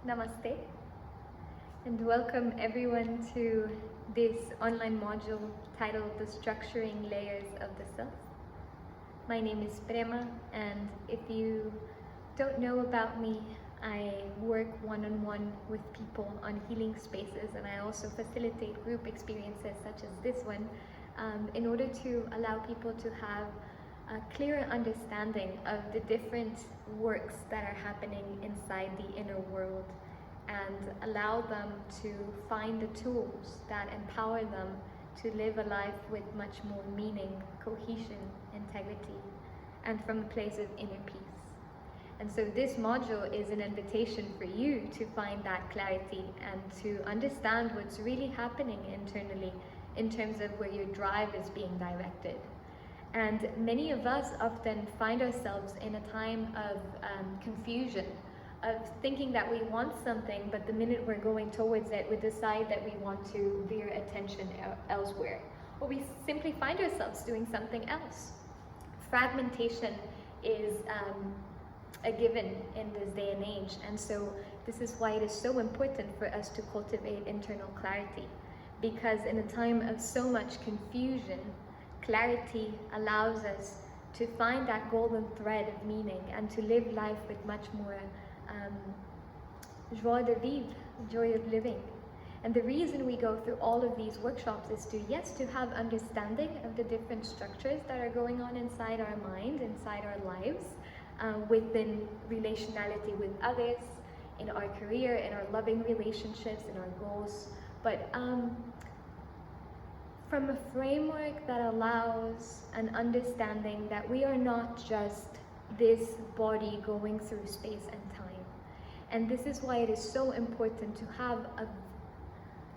Namaste, and welcome everyone to this online module titled The Structuring Layers of the Self. My name is Prema, and if you don't know about me, I work one-on-one with people on healing spaces, and I also facilitate group experiences such as this one in order to allow people to have a clearer understanding of the different works that are happening inside the inner world, and allow them to find the tools that empower them to live a life with much more meaning, cohesion, integrity, and from a place of inner peace. And so this module is an invitation for you to find that clarity and to understand what's really happening internally in terms of where your drive is being directed. And many of us often find ourselves in a time of confusion, of thinking that we want something, but the minute we're going towards it, we decide that we want to veer attention elsewhere. Or we simply find ourselves doing something else. Fragmentation is a given in this day and age, and so this is why it is so important for us to cultivate internal clarity, because in a time of so much confusion, clarity allows us to find that golden thread of meaning and to live life with much more joie de vivre, joy of living. And the reason we go through all of these workshops is to, yes, to have understanding of the different structures that are going on inside our mind, inside our lives, within relationality with others, in our career, in our loving relationships, in our goals, but from a framework that allows an understanding that we are not just this body going through space and time. And this is why it is so important to have a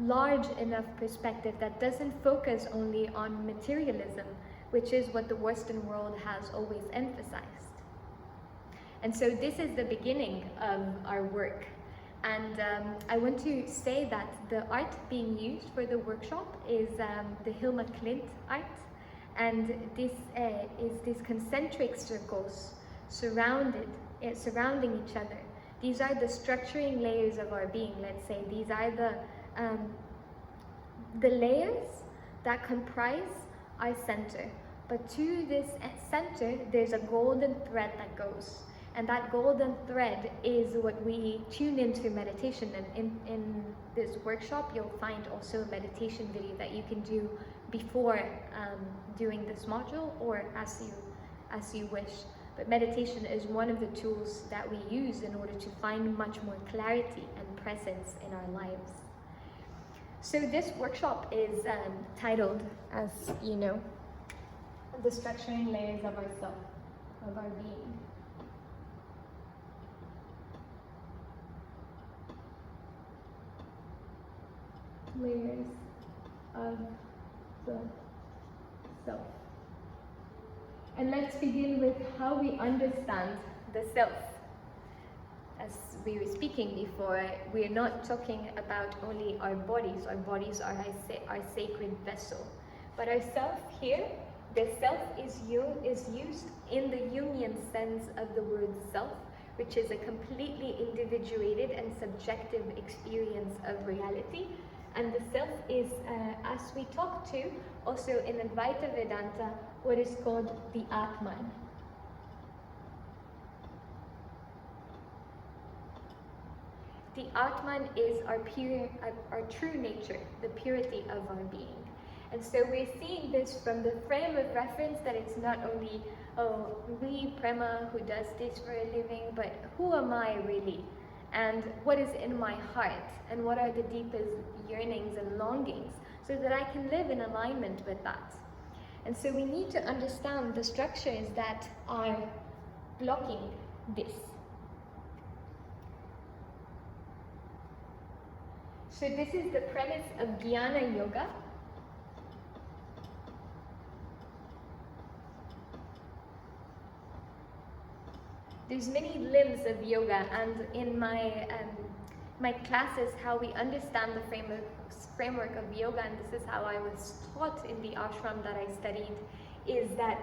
large enough perspective that doesn't focus only on materialism, which is what the Western world has always emphasized. And so this is the beginning of our work. And I want to say that the art being used for the workshop is the Hilma Klint art. And this is these concentric circles surrounding each other. These are the structuring layers of our being, let's say. These are the layers that comprise our center. But to this center, there's a golden thread that goes. And that golden thread is what we tune into meditation. And in this workshop, you'll find also a meditation video that you can do before doing this module, or as you wish. But meditation is one of the tools that we use in order to find much more clarity and presence in our lives. So this workshop is titled, as you know, The Structuring Layers of Ourself, of our being. Layers of the self. And let's begin with how we understand the self. As we were speaking before, we're not talking about only our bodies. Our bodies are our sacred vessel. But our self here, the self is used in the Jungian sense of the word self, which is a completely individuated and subjective experience of reality. And the self is, as we talk to, also in Advaita Vedanta, what is called the Atman. The Atman is our true nature, the purity of our being. And so we're seeing this from the frame of reference that it's not only, oh, me, Prema, who does this for a living, but who am I really? And what is in my heart, and what are the deepest yearnings and longings, so that I can live in alignment with that. And so we need to understand the structures that are blocking this. So this is the premise of Jnana Yoga. There's many limbs of yoga, and in my classes, how we understand the framework of yoga, and this is how I was taught in the ashram that I studied, is that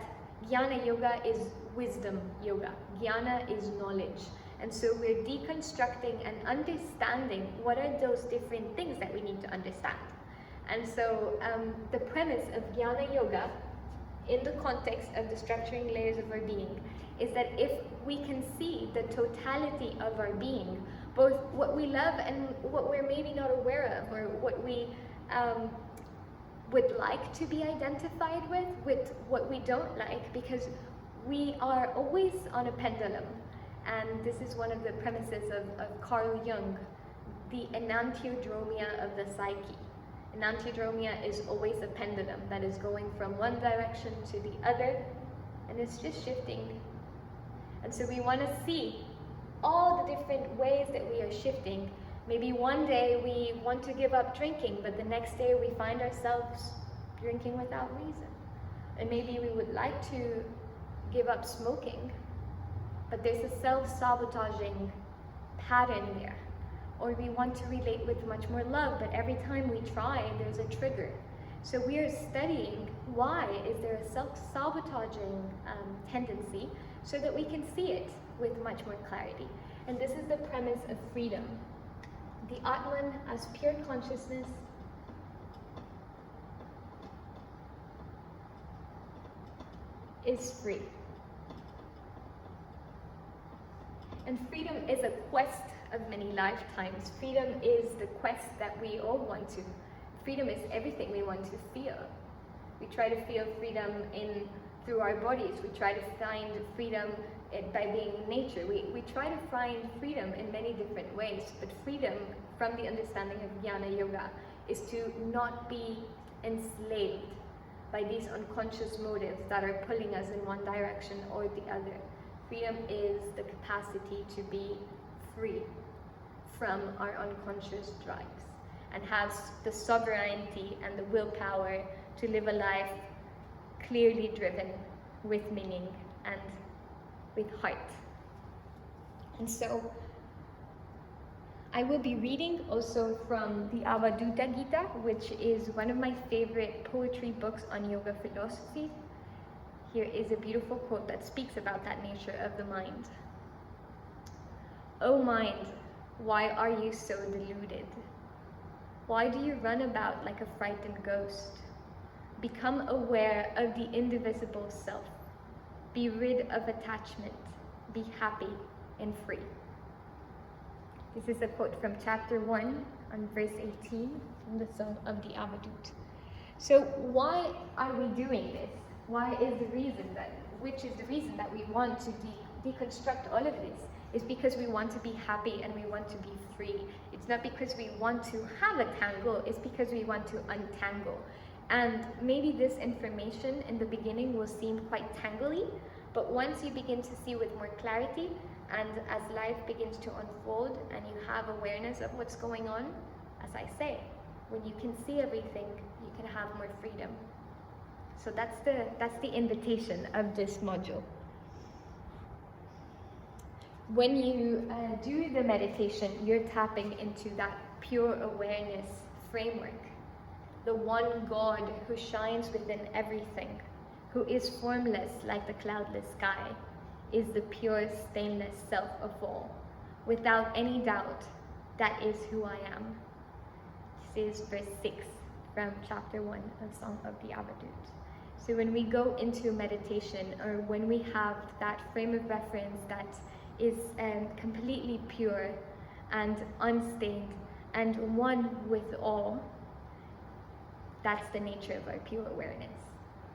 Jnana Yoga is wisdom yoga. Jnana is knowledge. And so we're deconstructing and understanding what are those different things that we need to understand. And so the premise of Jnana Yoga, in the context of the structuring layers of our being, is that if we can see the totality of our being, both what we love and what we're maybe not aware of, or what we would like to be identified with what we don't like, because we are always on a pendulum. And this is one of the premises of Carl Jung, the enantiodromia of the psyche. Enantiodromia is always a pendulum that is going from one direction to the other, and it's just shifting. And so we want to see all the different ways that we are shifting. Maybe one day we want to give up drinking, but the next day we find ourselves drinking without reason. And maybe we would like to give up smoking, but there's a self-sabotaging pattern there. Or we want to relate with much more love, but every time we try, there's a trigger. So we are studying why is there a self-sabotaging tendency, so that we can see it with much more clarity. And this is the premise of freedom. The Atman as pure consciousness is free. And freedom is a quest of many lifetimes. Freedom is the quest that we all want to. Freedom is everything we want to feel. We try to feel freedom through our bodies. We try to find freedom by being in nature. We try to find freedom in many different ways, but freedom, from the understanding of Jnana Yoga, is to not be enslaved by these unconscious motives that are pulling us in one direction or the other. Freedom is the capacity to be free from our unconscious drives and has the sovereignty and the willpower to live a life clearly driven with meaning and with heart. And so I will be reading also from the Avadhuta Gita, which is one of my favorite poetry books on yoga philosophy. Here is a beautiful quote that speaks about that nature of the mind. O mind, why are you so deluded? Why do you run about like a frightened ghost? Become aware of the indivisible self. Be rid of attachment. Be happy and free. This is a quote from chapter 1 on verse 18 from the Song of the Avadhut. So why are we doing this? Which is the reason that we want to deconstruct all of this? Is because we want to be happy and we want to be free. It's not because we want to have a tangle, it's because we want to untangle. And maybe this information in the beginning will seem quite tangly, but once you begin to see with more clarity, and as life begins to unfold and you have awareness of what's going on, as I say, when you can see everything, you can have more freedom. So that's the invitation of this module. When you do the meditation, you're tapping into that pure awareness framework. The one God who shines within everything, who is formless like the cloudless sky, is the pure, stainless self of all. Without any doubt, that is who I am. This is verse 6 from chapter 1 of Song of the Avadhut. So when we go into meditation, or when we have that frame of reference that is completely pure and unstained and one with all, that's the nature of our pure awareness.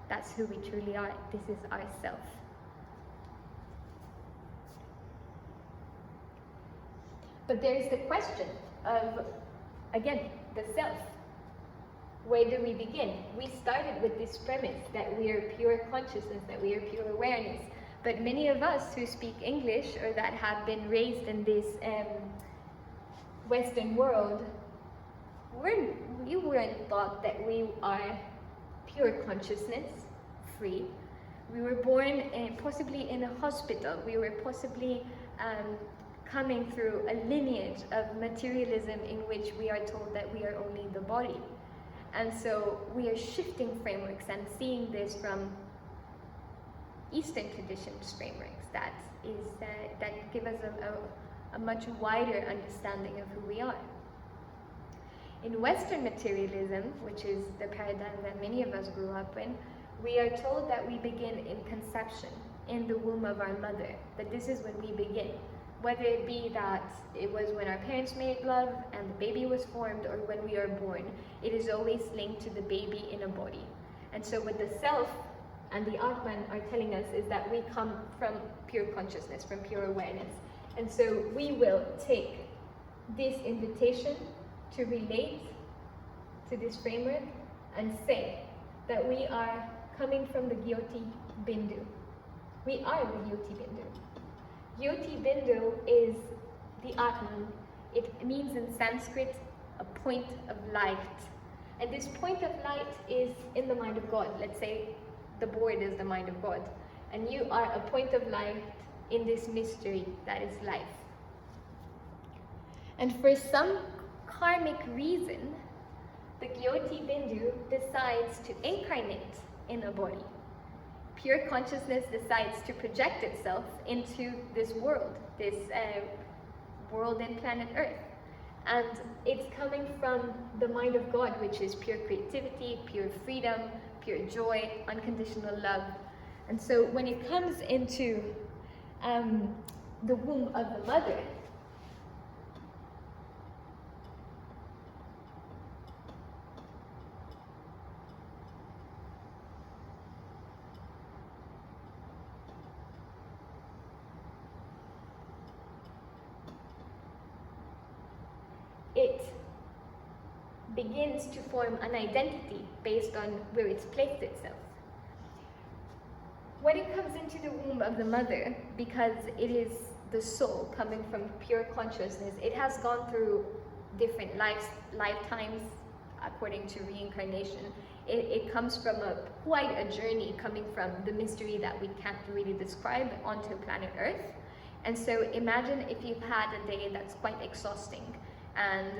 That's who we truly are. This is our self. But there's the question of, again, the self. Where do we begin? We started with this premise that we are pure consciousness, that we are pure awareness. But many of us who speak English or that have been raised in this Western world, we weren't taught that we are pure consciousness, free. We were born possibly in a hospital. We were possibly coming through a lineage of materialism in which we are told that we are only the body. And so we are shifting frameworks and seeing this from Eastern traditions frameworks that give us a much wider understanding of who we are. In Western materialism, which is the paradigm that many of us grew up in, we are told that we begin in conception, in the womb of our mother, that this is when we begin. Whether it be that it was when our parents made love and the baby was formed, or when we are born, it is always linked to the baby in a body. And so what the self and the Atman are telling us is that we come from pure consciousness, from pure awareness. And so we will take this invitation to relate to this framework and say that we are coming from the Gyoti Bindu. We are the Gyoti Bindu. Gyoti Bindu is the Atman. It means in Sanskrit a point of light. And this point of light is in the mind of God. Let's say the board is the mind of God. And you are a point of light in this mystery that is life. And for some karmic reason, the Gyoti Bindu decides to incarnate in a body. Pure consciousness decides to project itself into this world and planet Earth. And it's coming from the mind of God, which is pure creativity, pure freedom, pure joy, unconditional love. And so when it comes into the womb of the mother, it begins to form an identity based on where it's placed itself. When it comes into the womb of the mother, because it is the soul coming from pure consciousness, it has gone through different lifetimes according to reincarnation. It comes from quite a journey coming from the mystery that we can't really describe onto planet Earth. And so imagine if you've had a day that's quite exhausting, and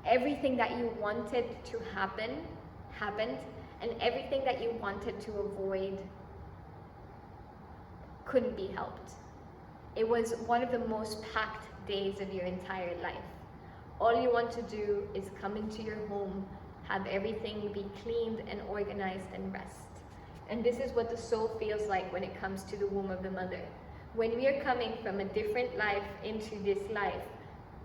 everything that you wanted to happen, happened, and everything that you wanted to avoid couldn't be helped. It was one of the most packed days of your entire life. All you want to do is come into your home, have everything be cleaned and organized and rest. And this is what the soul feels like when it comes to the womb of the mother. When we are coming from a different life into this life,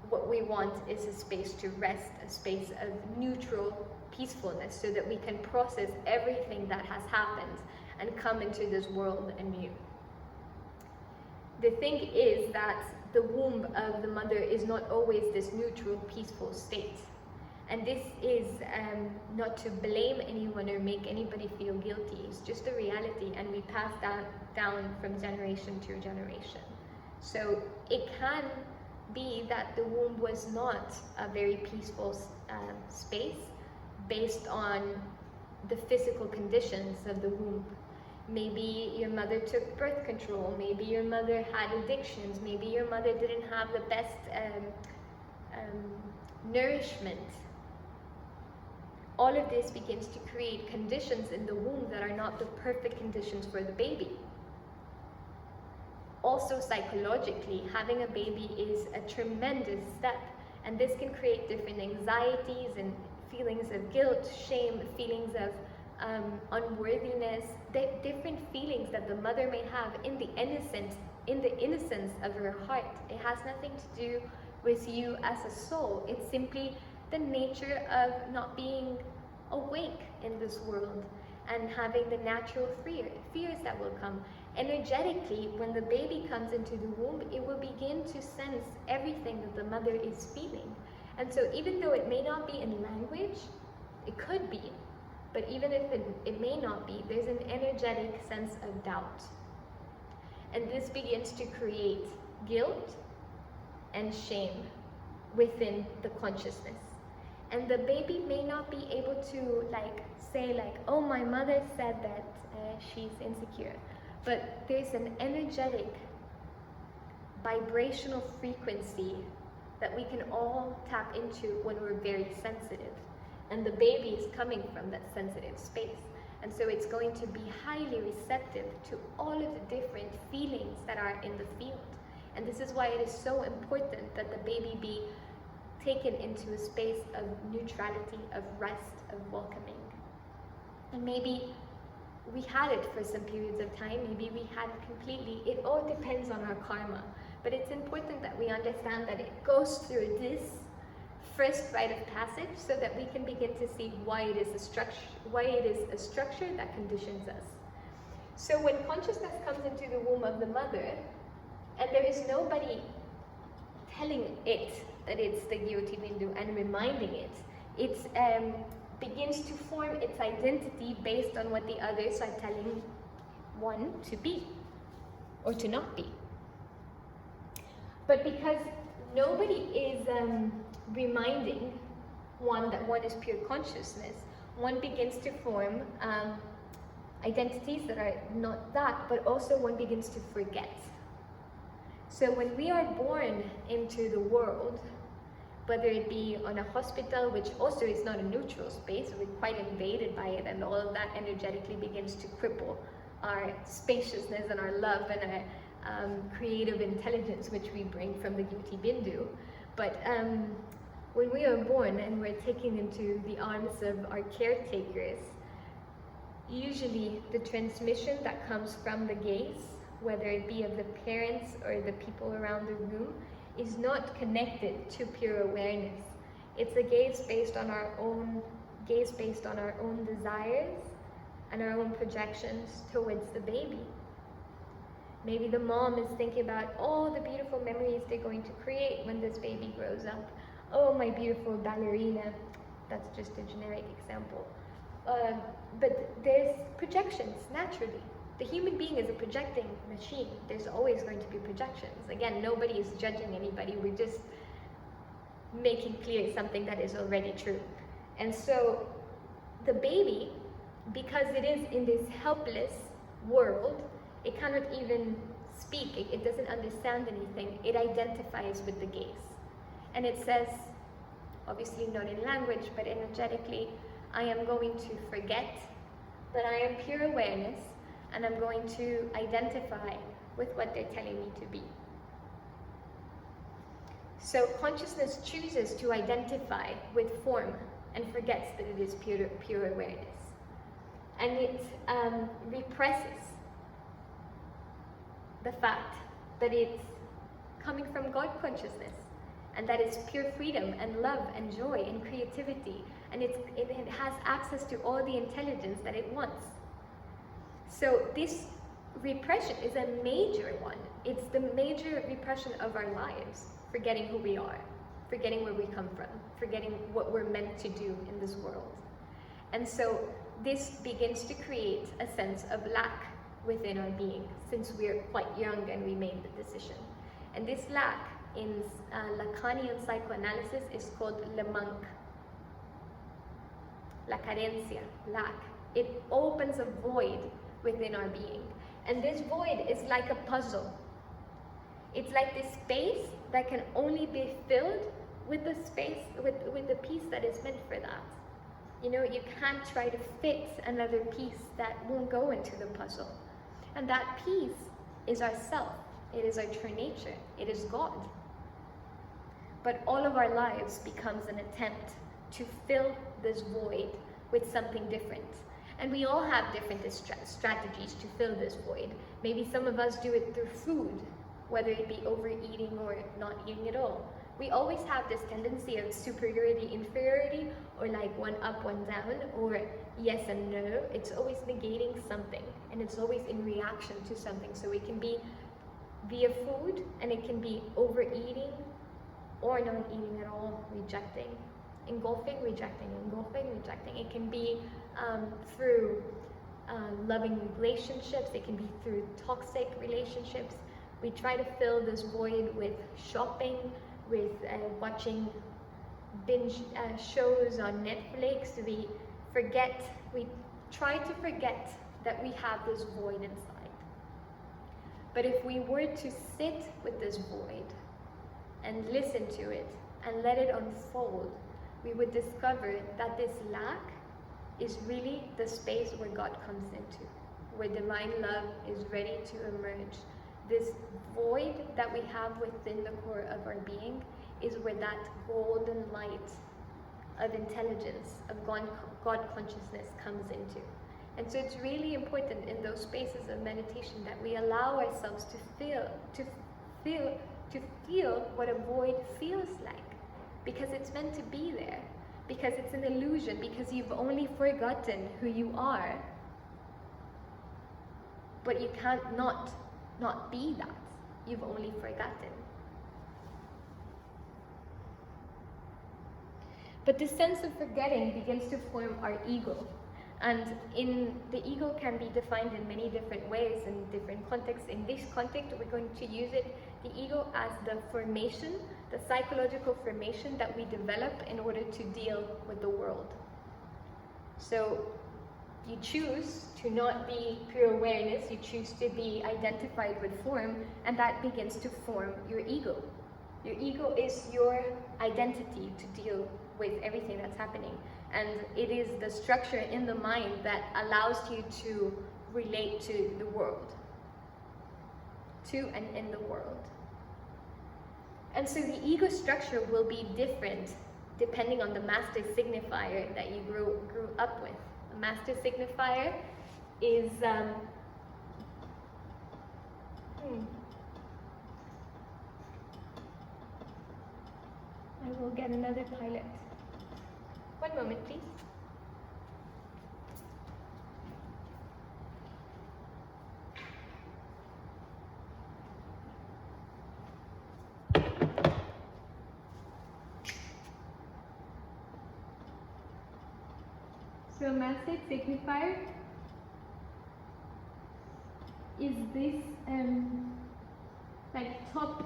what we want is a space to rest, a space of neutral peacefulness, so that we can process everything that has happened and come into this world anew. The thing is that the womb of the mother is not always this neutral, peaceful state. And this is not to blame anyone or make anybody feel guilty. It's just a reality, and we pass that down from generation to generation. So it can be that the womb was not a very peaceful space based on the physical conditions of the womb. Maybe your mother took birth control, maybe your mother had addictions, maybe your mother didn't have the best nourishment. All of this begins to create conditions in the womb that are not the perfect conditions for the baby. Also psychologically, having a baby is a tremendous step, and this can create different anxieties and feelings of guilt, shame, feelings of unworthiness, different feelings that the mother may have in the innocence of her heart. It has nothing to do with you as a soul. It's simply the nature of not being awake in this world and having the natural fears that will come. Energetically, when the baby comes into the womb, it will begin to sense everything that the mother is feeling. And so even though it may not be in language, it could be, but even if it may not be, there's an energetic sense of doubt. And this begins to create guilt and shame within the consciousness. And the baby may not be able to say, oh, my mother said that she's insecure. But there's an energetic, vibrational frequency that we can all tap into when we're very sensitive. And the baby is coming from that sensitive space. And so it's going to be highly receptive to all of the different feelings that are in the field. And this is why it is so important that the baby be taken into a space of neutrality, of rest, of welcoming. And maybe we had it for some periods of time, maybe we had it completely. It all depends on our karma. But it's important that we understand that it goes through this first rite of passage so that we can begin to see why it is a structure that conditions us. So when consciousness comes into the womb of the mother, and there is nobody telling it that it's the Gyoti Bindu and reminding it, it begins to form its identity based on what the others are telling one to be or to not be. But because nobody is reminding one that one is pure consciousness, one begins to form identities that are not that, but also one begins to forget. So when we are born into the world, whether it be on a hospital, which also is not a neutral space, we're quite invaded by it, and all of that energetically begins to cripple our spaciousness and our love and our creative intelligence, which we bring from the Gyoti Bindu. But when we are born and we're taken into the arms of our caretakers, usually the transmission that comes from the gaze, whether it be of the parents or the people around the room, is not connected to pure awareness. It's a gaze based on our own desires and our own projections towards the baby. Maybe the mom is thinking about all the beautiful memories they're going to create when this baby grows up. Oh, my beautiful ballerina. That's just a generic example. But there's projections, naturally. The human being is a projecting machine. There's always going to be projections. Again, nobody is judging anybody. We're just making clear something that is already true. And so the baby, because it is in this helpless world, it cannot even speak. It doesn't understand anything. It identifies with the gaze. And it says, obviously not in language, but energetically, I am going to forget that I am pure awareness, and I'm going to identify with what they're telling me to be. So consciousness chooses to identify with form and forgets that it is pure awareness. And it represses the fact that it's coming from God consciousness, and that it's pure freedom and love and joy and creativity, and it has access to all the intelligence that it wants. So this repression is a major one. It's the major repression of our lives, forgetting who we are, forgetting where we come from, forgetting what we're meant to do in this world. And so this begins to create a sense of lack within our being, since we're quite young and we made the decision. And this lack in Lacanian psychoanalysis is called le manque, la carencia, lack. It opens a void within our being. And this void is like a puzzle. It's like this space that can only be filled with the space, with the piece that is meant for that. You know, you can't try to fit another piece that won't go into the puzzle. And that piece is ourself. It is our true nature. It is God. But all of our lives becomes an attempt to fill this void with something different. And we all have different strategies to fill this void. Maybe some of us do it through food, whether it be overeating or not eating at all. We always have this tendency of superiority, inferiority, or like one up, one down, or yes and no. It's always negating something, and it's always in reaction to something. So it can be via food, and it can be overeating, or not eating at all, rejecting. Engulfing, rejecting, engulfing, rejecting. It can be through loving relationships. It can be through toxic relationships. We try to fill this void with shopping, with watching binge shows on Netflix. We try to forget that we have this void inside. But if we were to sit with this void and listen to it and let it unfold, we would discover that this lack is really the space where God comes into, where divine love is ready to emerge. this void that we have within the core of our being is where that golden light of intelligence, of God consciousness comes into. And so it's really important in those spaces of meditation that we allow ourselves to feel what a void feels like, because it's meant to be there, because it's an illusion, because you've only forgotten who you are. But you can't not be that. You've only forgotten. But this sense of forgetting begins to form our ego. And the ego can be defined in many different ways, in different contexts. In this context, we're going to use the ego as the formation, the psychological formation that we develop in order to deal with the world. So you choose to not be pure awareness, you choose to be identified with form, and that begins to form your ego. Your ego is your identity to deal with everything that's happening. And it is the structure in the mind that allows you to relate to the world, to and in the world. And so the ego structure will be different depending on the master signifier that you grew up with. A master signifier is I will get another pilot. One moment, please. So master signifier is this like top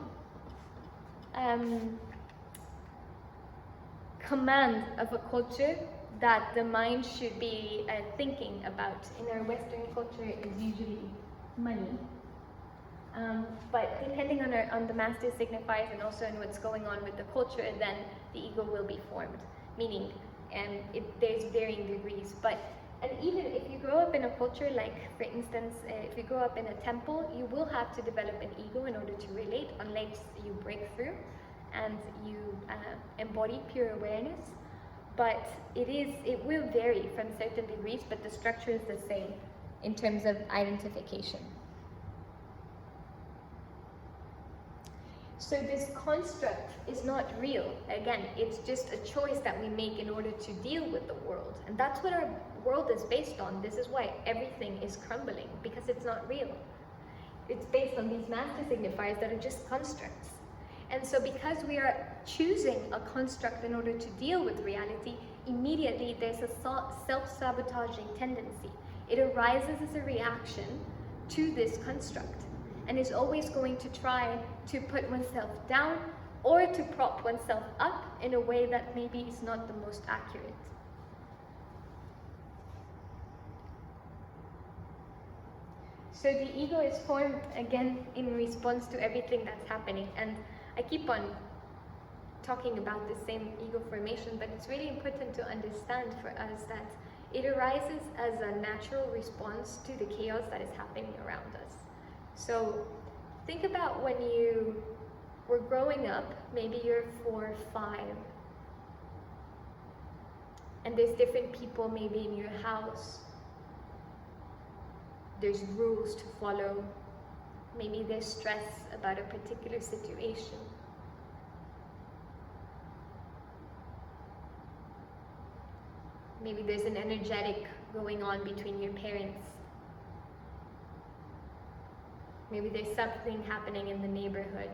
command of a culture that the mind should be thinking about. In our Western culture, it is usually money. But depending on the master signifiers and also on what's going on with the culture, then the ego will be formed. Meaning, there's varying degrees. And even if you grow up in a culture, like for instance, if you grow up in a temple, you will have to develop an ego in order to relate, unless you break through and you embody pure awareness. But it will vary from certain degrees, but the structure is the same in terms of identification. So this construct is not real. Again, it's just a choice that we make in order to deal with the world. And that's what our world is based on. This is why everything is crumbling, because it's not real. It's based on these master signifiers that are just constructs. And so because we are choosing a construct in order to deal with reality, immediately there's a self-sabotaging tendency. It arises as a reaction to this construct, and is always going to try to put oneself down or to prop oneself up in a way that maybe is not the most accurate. So the ego is formed, again, in response to everything that's happening. And I keep on talking about the same ego formation, but it's really important to understand for us that it arises as a natural response to the chaos that is happening around us. So think about when you were growing up, maybe you're 4, 5, and there's different people maybe in your house. There's rules to follow. Maybe there's stress about a particular situation. Maybe there's an energetic going on between your parents. Maybe there's something happening in the neighborhood.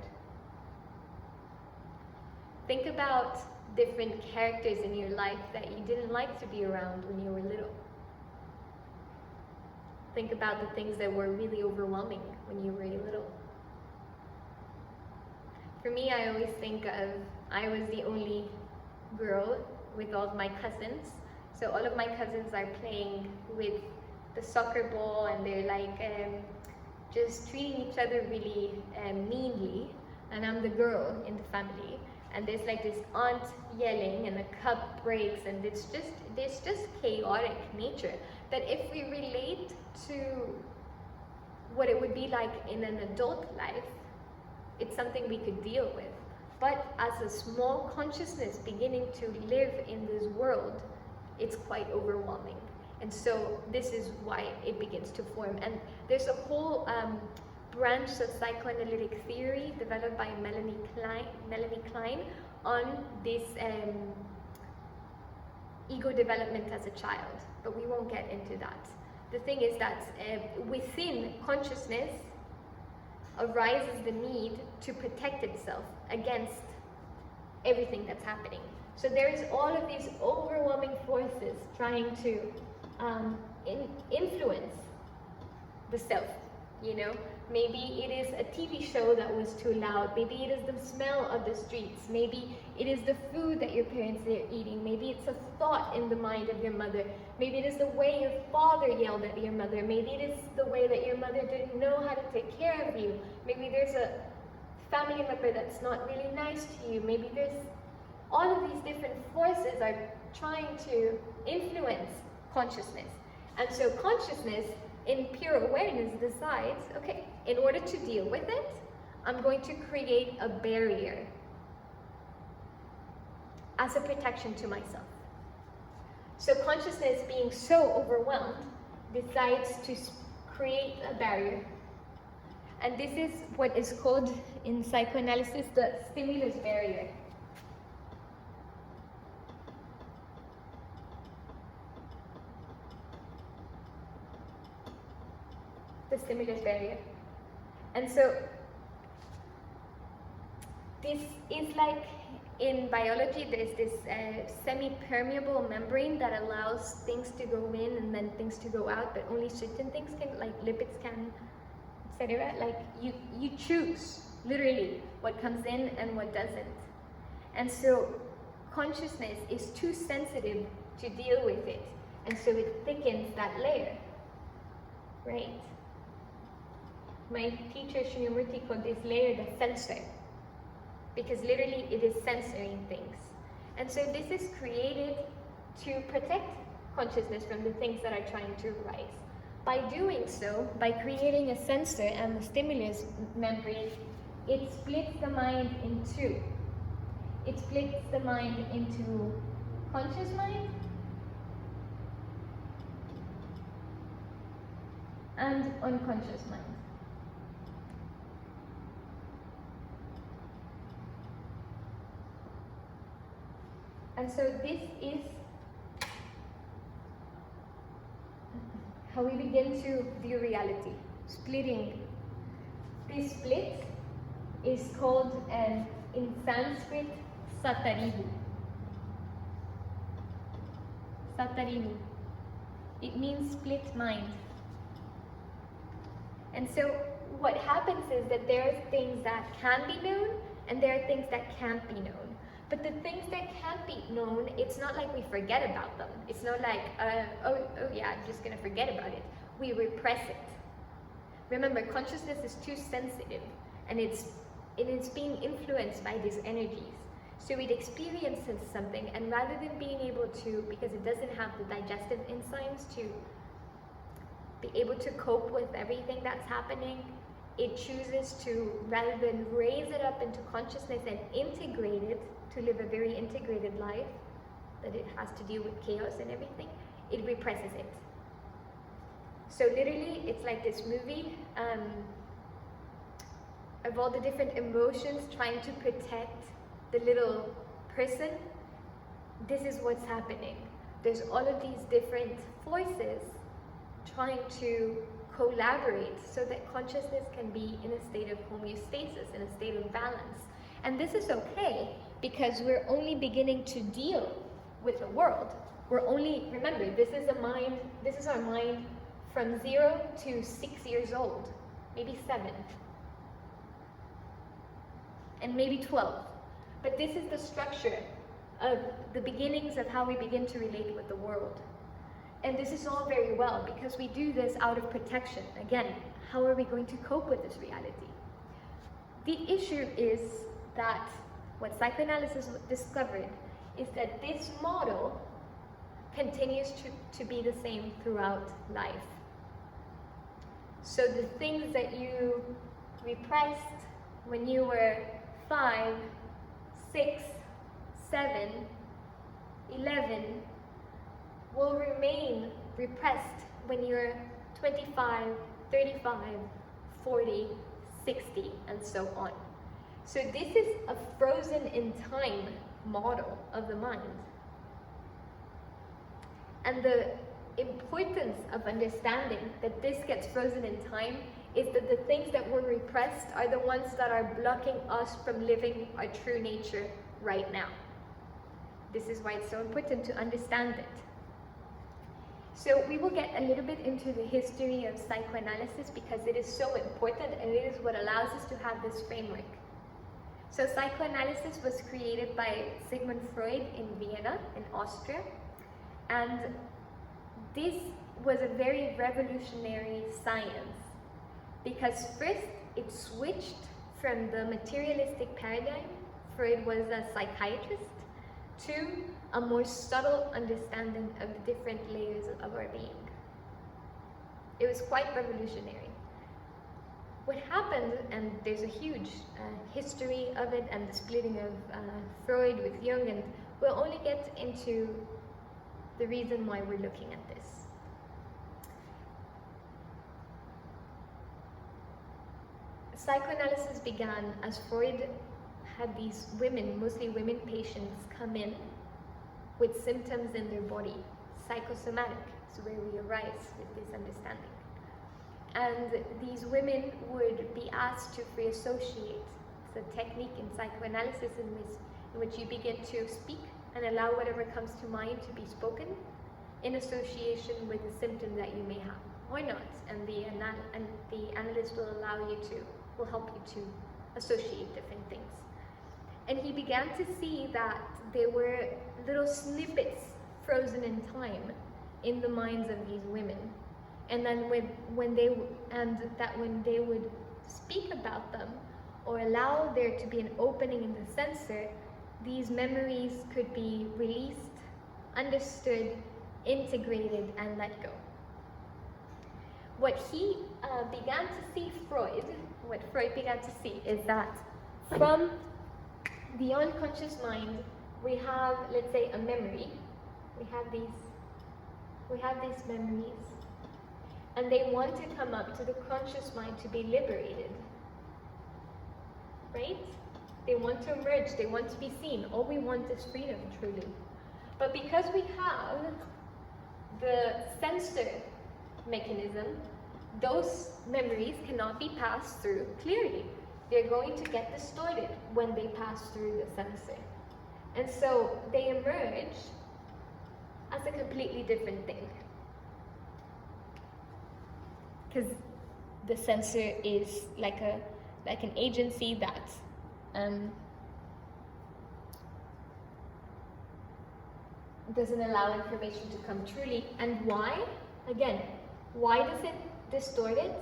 Think about different characters in your life that you didn't like to be around when you were little. Think about the things that were really overwhelming when you were little. For me, I always think of, I was the only girl with all of my cousins. So all of my cousins are playing with the soccer ball, and they're like just treating each other really meanly. And I'm the girl in the family. And there's like this aunt yelling, and the cup breaks, and there's just chaotic nature. That if we relate to what it would be like in an adult life, it's something we could deal with. But as a small consciousness beginning to live in this world, it's quite overwhelming. And so this is why it begins to form. And there's a whole branch of psychoanalytic theory developed by Melanie Klein on this ego development as a child, but we won't get into that. The thing is that within consciousness arises the need to protect itself against everything that's happening. So there is all of these overwhelming forces trying to influence the self, you know? Maybe it is a TV show that was too loud. Maybe it is the smell of the streets. Maybe it is the food that your parents are eating. Maybe it's a thought in the mind of your mother. Maybe it is the way your father yelled at your mother. Maybe it is the way that your mother didn't know how to take care of you. Maybe there's a family member that's not really nice to you. Maybe there's all of these different forces are trying to influence consciousness. And so consciousness, in pure awareness, decides, okay, in order to deal with it, I'm going to create a barrier as a protection to myself. So consciousness, being so overwhelmed, decides to create a barrier. And this is what is called in psychoanalysis the stimulus barrier. The stimulus barrier. And so this is like, in biology, there's this semi-permeable membrane that allows things to go in and then things to go out, but only certain things can, like lipids can, etc. Like you choose, literally, what comes in and what doesn't. And so consciousness is too sensitive to deal with it. And so it thickens that layer, right? My teacher Shunyamurti called this layer the sensor, because literally it is censoring things. And so this is created to protect consciousness from the things that are trying to arise. By doing so, by creating a sensor and the stimulus membrane, it splits the mind in two. It splits the mind into conscious mind and unconscious mind. And so this is how we begin to view reality, splitting. This split is called, in Sanskrit, satarihu. Satarihu. It means split mind. And so what happens is that there are things that can be known and there are things that can't be known. But the things that can't be known, it's not like we forget about them. It's not like, oh yeah, I'm just gonna forget about it. We repress it. Remember, consciousness is too sensitive, and it's being influenced by these energies. So it experiences something, and rather than being able to, because it doesn't have the digestive enzymes to be able to cope with everything that's happening, it chooses to, rather than raise it up into consciousness and integrate it, to live a very integrated life, that it has to deal with chaos and everything, it represses it. So literally, it's like this movie of all the different emotions trying to protect the little person. This is what's happening. There's all of these different forces trying to collaborate so that consciousness can be in a state of homeostasis, in a state of balance. And this is okay, because we're only beginning to deal with the world. We're only, remember, this is our mind from 0 to 6 years old, maybe 7, and maybe 12. But this is the structure of the beginnings of how we begin to relate with the world. And this is all very well, because we do this out of protection. Again, how are we going to cope with this reality? The issue is that what psychoanalysis discovered is that this model continues to be the same throughout life. So the things that you repressed when you were 5, 6, 7, 11 will remain repressed when you're 25, 35, 40, 60, and so on. So this is a frozen in time model of the mind. And the importance of understanding that this gets frozen in time is that the things that were repressed are the ones that are blocking us from living our true nature right now. This is why it's so important to understand it. So we will get a little bit into the history of psychoanalysis because it is so important and it is what allows us to have this framework. So psychoanalysis was created by Sigmund Freud in Vienna, in Austria. And this was a very revolutionary science because first it switched from the materialistic paradigm, Freud was a psychiatrist, to a more subtle understanding of the different layers of our being. It was quite revolutionary. What happened, and there's a huge history of it and the splitting of Freud with Jung, and we'll only get into the reason why we're looking at this. Psychoanalysis began as Freud had these women, mostly women patients, come in with symptoms in their body. Psychosomatic is where we arise with this understanding. And these women would be asked to free associate. It's a technique in psychoanalysis in which you begin to speak and allow whatever comes to mind to be spoken in association with the symptom that you may have, or not. And the analyst will help you to associate different things. And he began to see that there were little snippets frozen in time in the minds of these women. And then when they would speak about them or allow there to be an opening in the sensor, these memories could be released, understood, integrated, and let go. What he began to see what Freud began to see is that from the unconscious mind, we have, let's say, a memory. We have these memories, and they want to come up to the conscious mind to be liberated, right? They want to emerge, they want to be seen. All we want is freedom, truly. But because we have the sensor mechanism, those memories cannot be passed through clearly. They're going to get distorted when they pass through the sensor. And so they emerge as a completely different thing. Because the sensor is like an agency that doesn't allow information to come truly. And why? Again, why does it distort it?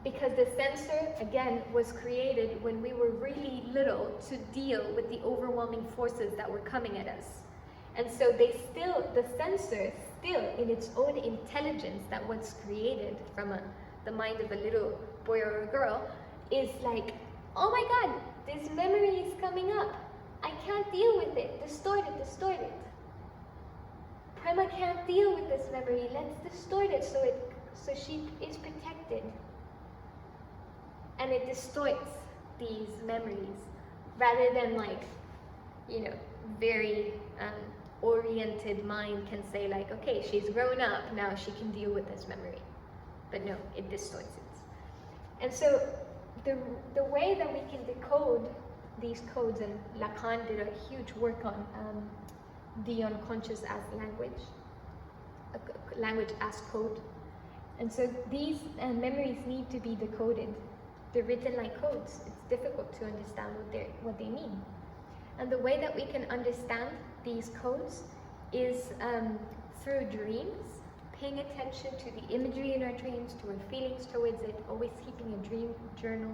Because the sensor, again, was created when we were really little to deal with the overwhelming forces that were coming at us. And so the sensor still, in its own intelligence that was created from the mind of a little boy or a girl, is like, oh my God, this memory is coming up. I can't deal with it. Distort it. Prema can't deal with this memory. Let's distort it so she is protected. And it distorts these memories rather than very oriented mind can say okay, she's grown up, now she can deal with this memory. But no, it distorts it. And so the way that we can decode these codes, and Lacan did a huge work on the unconscious as language as code. And so these memories need to be decoded. They're written like codes. It's difficult to understand what they mean. And the way that we can understand these codes is through dreams, paying attention to the imagery in our dreams, to our feelings towards it, always keeping a dream journal.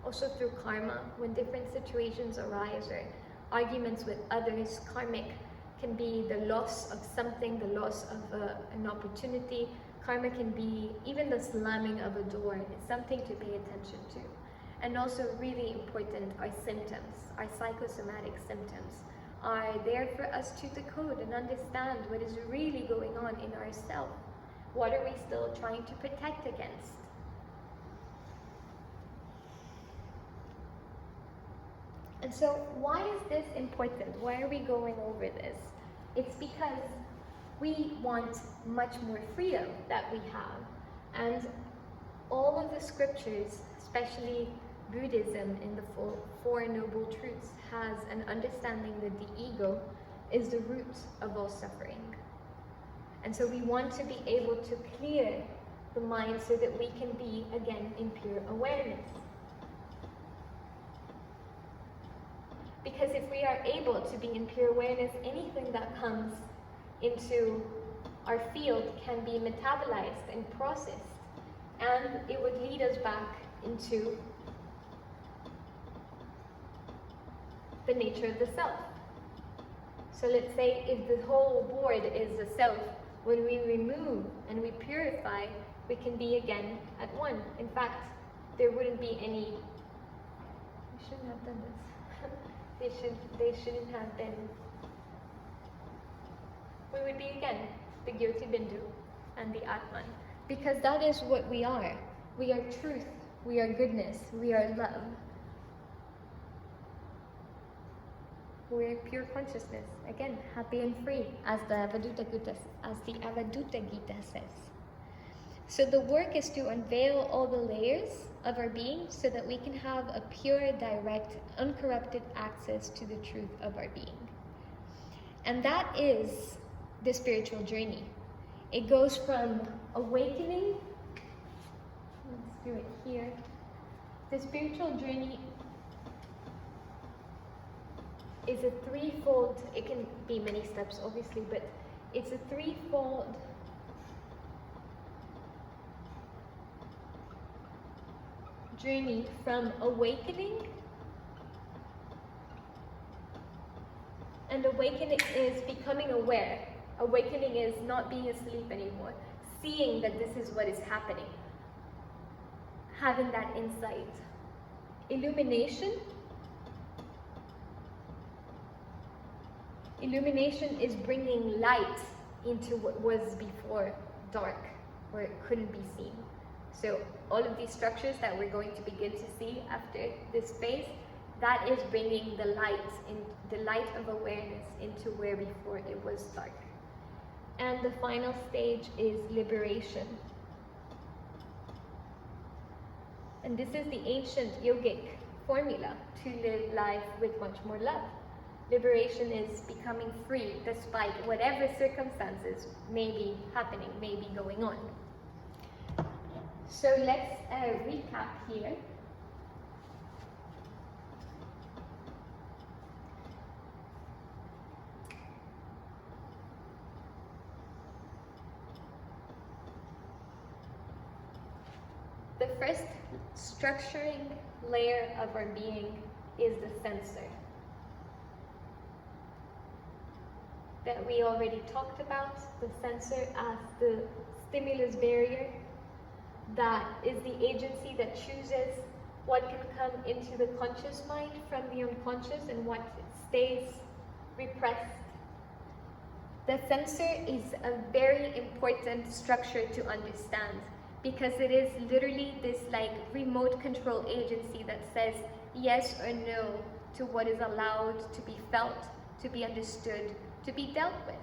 Also through karma, when different situations arise or arguments with others, karmic can be the loss of something, the loss of an opportunity. Karma can be, even the slamming of a door is something to pay attention to. And also really important are symptoms. Our psychosomatic symptoms are there for us to decode and understand what is really going on in ourselves. What are we still trying to protect against? And so why is this important? Why are we going over this? It's because we want much more freedom that we have. And all of the scriptures, especially Buddhism in the Four Noble Truths, has an understanding that the ego is the root of all suffering. And so we want to be able to clear the mind so that we can be, again, in pure awareness. Because if we are able to be in pure awareness, anything that comes into our field can be metabolized and processed, and it would lead us back into the nature of the self. So let's say if the whole board is the self, when we remove and we purify, we can be again at one. In fact, there wouldn't be any, we shouldn't have done this. they shouldn't have been, we would be again the Gyoti Bindu and the Atman. Because that is what we are. We are truth, we are goodness, we are love. We are pure consciousness, again, happy and free, as the Avadutta Gita says. So the work is to unveil all the layers of our being so that we can have a pure, direct, uncorrupted access to the truth of our being. And that is the spiritual journey. It goes from awakening, let's do it here. The spiritual journey is a threefold, it can be many steps obviously, but it's a threefold journey from awakening. And awakening is becoming aware. Awakening is not being asleep anymore, seeing that this is what is happening, having that insight. Illumination. Illumination is bringing light into what was before dark, where it couldn't be seen. So all of these structures that we're going to begin to see after this phase, that is bringing the light of awareness into where before it was dark. And the final stage is liberation. And this is the ancient yogic formula to live life with much more love. Liberation is becoming free despite whatever circumstances may be happening, may be going on. So let's recap here. The first structuring layer of our being is the sensor that we already talked about. The sensor as the stimulus barrier, that is the agency that chooses what can come into the conscious mind from the unconscious and what stays repressed. The sensor is a very important structure to understand, because it is literally this like remote control agency that says yes or no to what is allowed to be felt, to be understood, to be dealt with.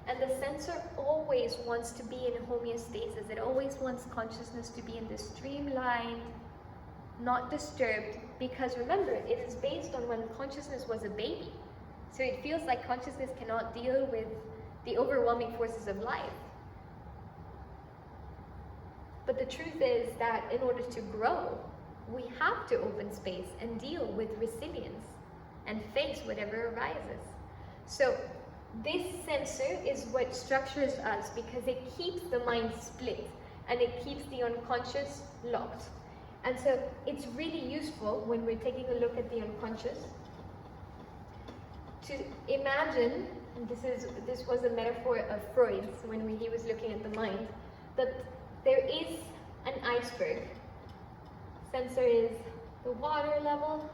And the sensor always wants to be in homeostasis. It always wants consciousness to be in this streamlined, not disturbed, because remember, it is based on when consciousness was a baby. So it feels like consciousness cannot deal with the overwhelming forces of life. But the truth is that in order to grow, we have to open space and deal with resilience and face whatever arises. So this sensor is what structures us, because it keeps the mind split and it keeps the unconscious locked. And so it's really useful when we're taking a look at the unconscious to imagine, and this was a metaphor of Freud's when he was looking at the mind. that there is an iceberg. Sensor is the water level,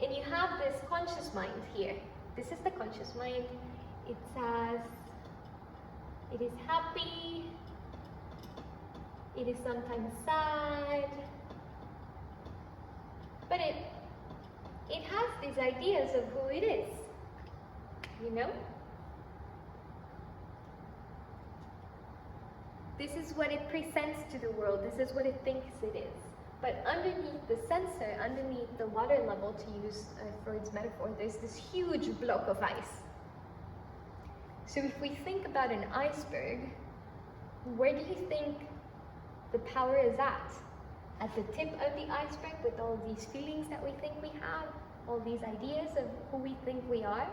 and you have this conscious mind here. This is the conscious mind. It says it is happy, it is sometimes sad, but it has these ideas of who it is, you know? This is what it presents to the world, this is what it thinks it is. But underneath the sensor, underneath the water level, to use Freud's metaphor, there's this huge block of ice. So if we think about an iceberg, where do you think the power is at? At the tip of the iceberg, with all these feelings that we think we have, all these ideas of who we think we are?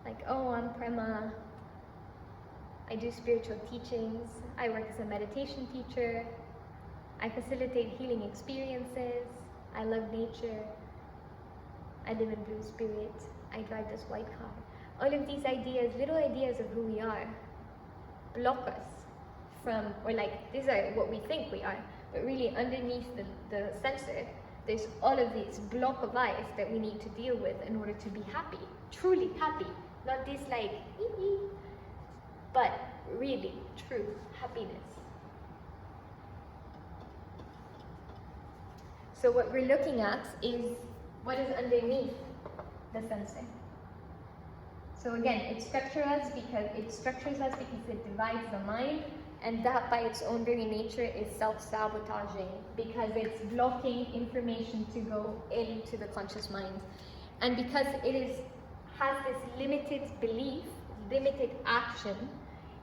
Like, oh, I'm Prema, I do spiritual teachings, I work as a meditation teacher, I facilitate healing experiences, I love nature, I live in blue spirit, I drive this white car. All of these ideas, little ideas of who we are, block us from, or like, these are what we think we are, but really underneath the sensor, there's all of these block of ice that we need to deal with in order to be happy, truly happy. Not this like, but really true happiness. So what we're looking at is what is underneath the sensor. So again, it structures us because it divides the mind, and that by its own very nature is self-sabotaging because it's blocking information to go into the conscious mind. And because it has this limited belief, limited action,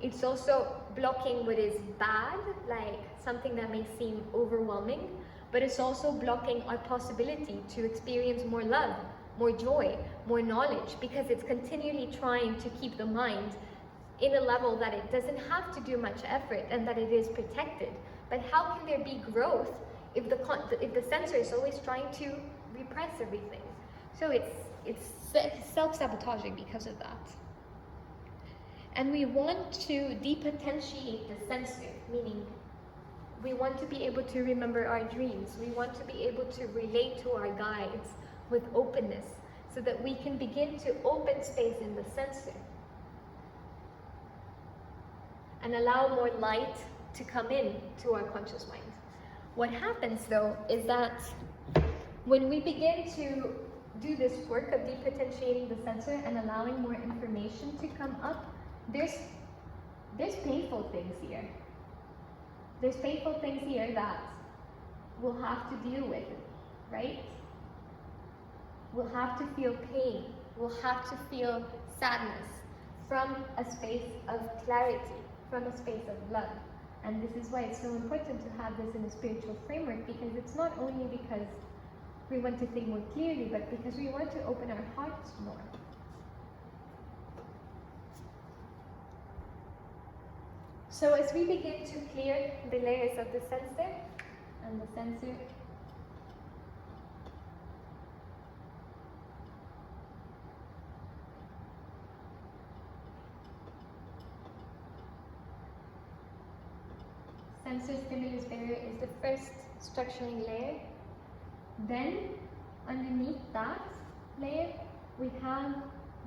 it's also blocking what is bad, like something that may seem overwhelming, but it's also blocking our possibility to experience more love, more joy, more knowledge, because it's continually trying to keep the mind in a level that it doesn't have to do much effort and that it is protected. But how can there be growth if the sensor is always trying to repress everything? So it's self-sabotaging because of that. And we want to depotentiate the sensor, meaning we want to be able to remember our dreams. We want to be able to relate to our guides with openness so that we can begin to open space in the sensor and allow more light to come in to our conscious mind. What happens though is that when we begin to do this work of depotentiating the sensor and allowing more information to come up, there's painful things here. There's painful things here that we'll have to deal with, right? We'll have to feel pain. We'll have to feel sadness from a space of clarity, from a space of love. And this is why it's so important to have this in a spiritual framework, because it's not only because we want to think more clearly, but because we want to open our hearts more. So as we begin to clear the layers of the sensor, and the sensor sensor-stimulus barrier is the first structuring layer. Then underneath that layer we have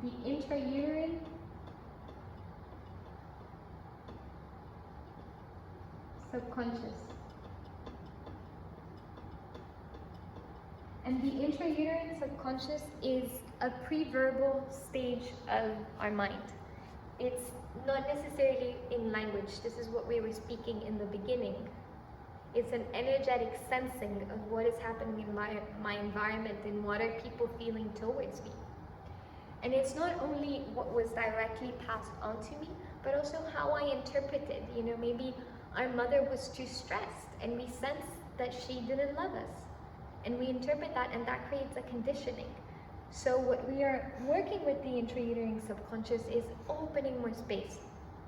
the intrauterine subconscious. And the intrauterine subconscious is a pre-verbal stage of our mind. It's not necessarily in language. This is what we were speaking in the beginning. It's an energetic sensing of what is happening in my environment and what are people feeling towards me. And it's not only what was directly passed on to me, but also how I interpreted. You know, maybe our mother was too stressed and we sense that she didn't love us. And we interpret that, and that creates a conditioning. So what we are working with the intrauterine subconscious is opening more space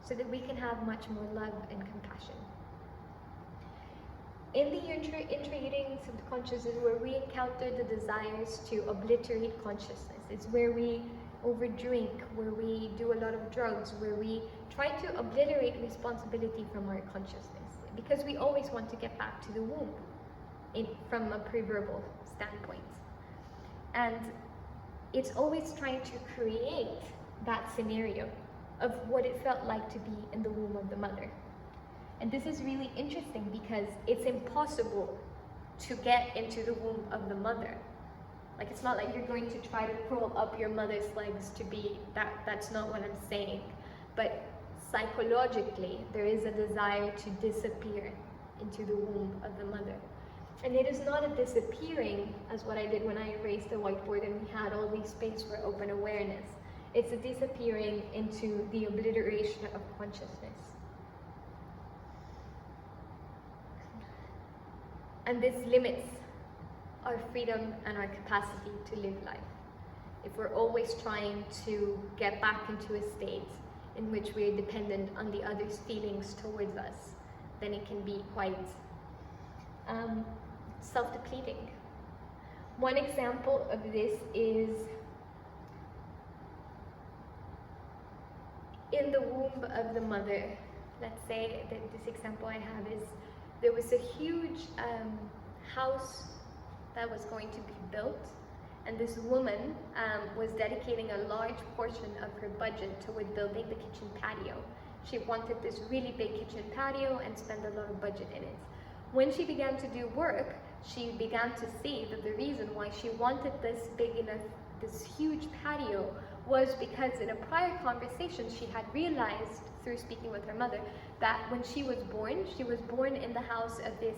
so that we can have much more love and compassion. In the intrauterine subconscious is where we encounter the desires to obliterate consciousness. It's where we overdrink, where we do a lot of drugs, where we try to obliterate responsibility from our consciousness, because we always want to get back to the womb from a pre-verbal standpoint. And it's always trying to create that scenario of what it felt like to be in the womb of the mother. And this is really interesting because it's impossible to get into the womb of the mother. Like, it's not like you're going to try to crawl up your mother's legs to be that. That's not what I'm saying. But psychologically, there is a desire to disappear into the womb of the mother. And it is not a disappearing as what I did when I erased the whiteboard and we had all these space for open awareness. It's a disappearing into the obliteration of consciousness. And this limits our freedom and our capacity to live life. If we're always trying to get back into a state in which we're dependent on the other's feelings towards us, then it can be quite self-depleting. One example of this is in the womb of the mother. Let's say that this example I have is, there was a huge house that was going to be built, and this woman was dedicating a large portion of her budget toward building the kitchen patio. She wanted this really big kitchen patio and spend a lot of budget in it. When she began to do work, she began to see that the reason why she wanted this big enough, this huge patio, was because in a prior conversation she had realized through speaking with her mother that when she was born in the house of this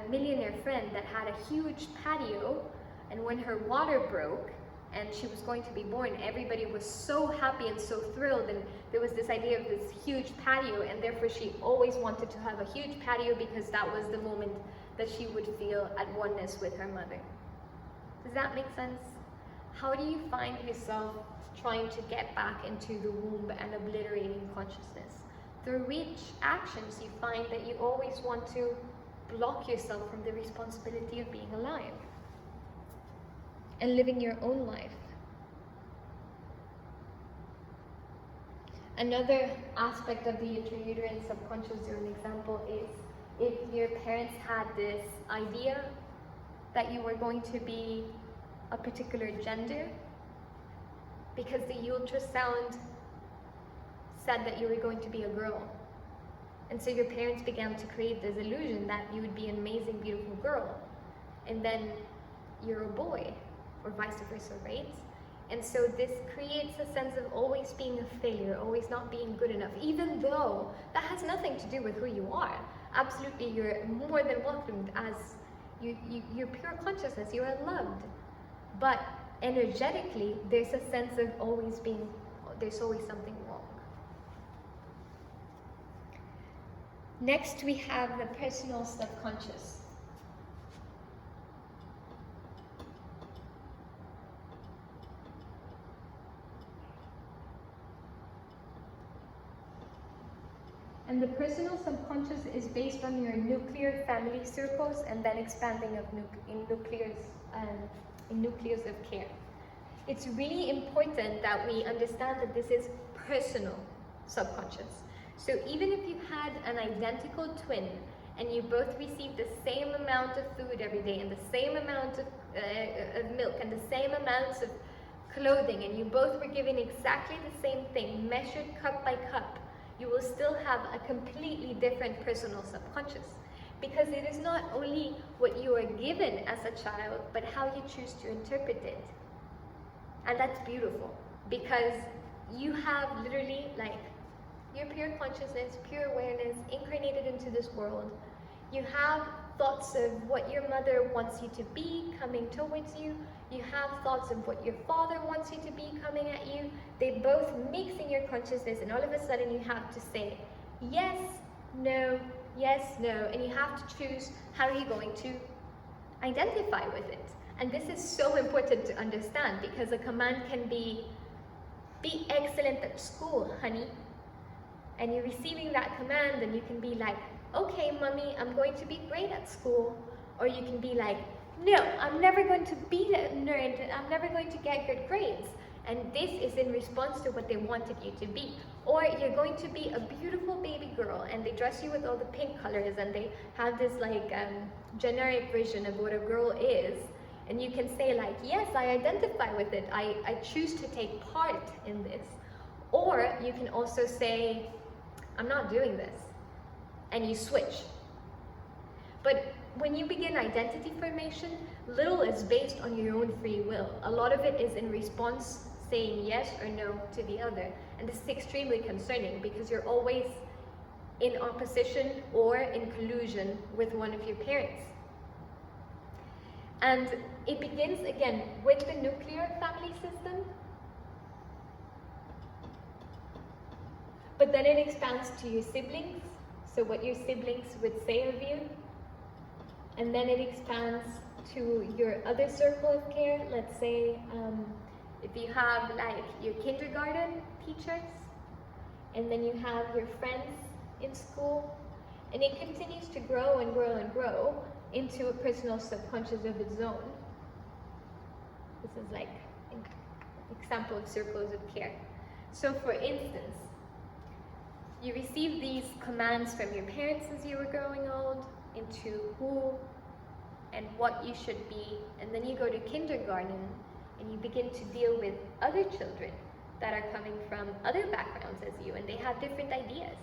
millionaire friend that had a huge patio, and when her water broke and she was going to be born, everybody was so happy and so thrilled, and there was this idea of this huge patio, and therefore she always wanted to have a huge patio because that was the moment that she would feel at oneness with her mother. Does that make sense? How do you find yourself trying to get back into the womb and obliterating consciousness? Through which actions you find that you always want to block yourself from the responsibility of being alive and living your own life. Another aspect of the intrauterine subconscious, or an example, is if your parents had this idea that you were going to be a particular gender because the ultrasound said that you were going to be a girl. And so your parents began to create this illusion that you would be an amazing, beautiful girl, and then you're a boy, or vice versa, right? And so this creates a sense of always being a failure, always not being good enough, even though that has nothing to do with who you are. Absolutely, you're more than welcomed as you're pure consciousness, you are loved. But energetically, there's a sense of there's always something wrong. Next, we have the personal subconscious. And the personal subconscious is based on your nuclear family circles and then expanding in nucleus of care. It's really important that we understand that this is personal subconscious. So even if you had an identical twin and you both received the same amount of food every day and the same amount of milk and the same amounts of clothing, and you both were given exactly the same thing, measured cup by cup, you will still have a completely different personal subconscious, because it is not only what you are given as a child, but how you choose to interpret it. And that's beautiful, because you have literally, like, your pure consciousness, pure awareness, incarnated into this world. You have thoughts of what your mother wants you to be coming towards you. You have thoughts of what your father wants you to be coming at you. They both mix in your consciousness, and all of a sudden you have to say yes, no, and you have to choose how are you going to identify with it. And this is so important to understand, because a command can be excellent at school, honey. And you're receiving that command, and you can be like, okay, mommy, I'm going to be great at school. Or you can be like, no, I'm never going to be a nerd, I'm never going to get good grades. And this is in response to what they wanted you to be. Or you're going to be a beautiful baby girl and they dress you with all the pink colors and they have this like generic version of what a girl is. And you can say like, yes, I identify with it. I choose to take part in this. Or you can also say, I'm not doing this. And you switch. But when you begin identity formation, little is based on your own free will. A lot of it is in response, saying yes or no to the other. And this is extremely concerning because you're always in opposition or in collusion with one of your parents. And it begins again with the nuclear family system, but then it expands to your siblings, so what your siblings would say of you, and then it expands to your other circle of care. Let's say if you have like your kindergarten teachers, and then you have your friends in school, and it continues to grow and grow and grow into a personal subconscious of its own. This is like an example of circles of care. So for instance, you receive these commands from your parents as you were growing old into who and what you should be, and then you go to kindergarten and you begin to deal with other children that are coming from other backgrounds as you, and they have different ideas.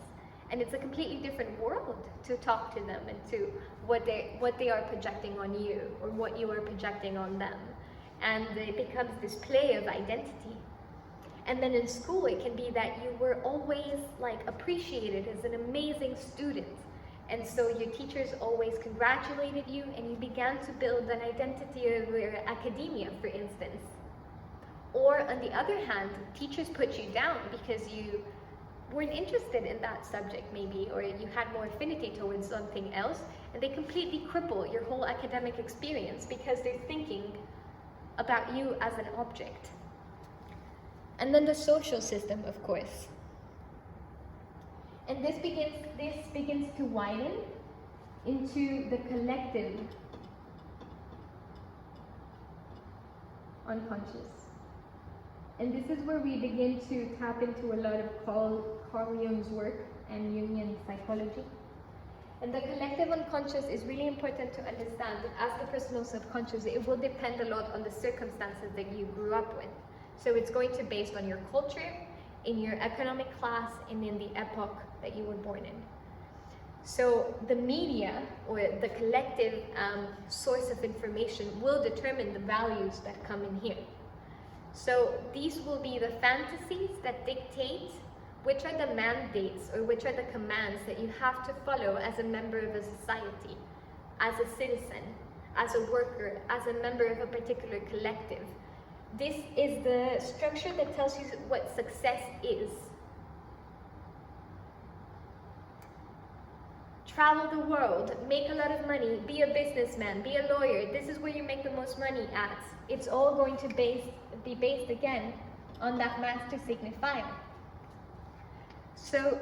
And it's a completely different world to talk to them and to what they are projecting on you or what you are projecting on them. And it becomes this play of identity. And then in school, it can be that you were always like appreciated as an amazing student. And so your teachers always congratulated you and you began to build an identity of your academia, for instance. Or on the other hand, teachers put you down because you weren't interested in that subject maybe, or you had more affinity towards something else, and they completely cripple your whole academic experience because they're thinking about you as an object. And then the social system, of course. And this begins to widen into the collective unconscious. And this is where we begin to tap into a lot of Carl Jung's work and Jungian psychology. And the collective unconscious is really important to understand that as the personal subconscious, it will depend a lot on the circumstances that you grew up with. So it's going to be based on your culture, in your economic class, and in the epoch that you were born in. So the media, or the collective source of information, will determine the values that come in here. So these will be the fantasies that dictate which are the mandates or which are the commands that you have to follow as a member of a society, as a citizen, as a worker, as a member of a particular collective. This is the structure that tells you what success is. Travel the world, make a lot of money, be a businessman, be a lawyer. This is where you make the most money at. It's all going to be based again on that master signifier. So,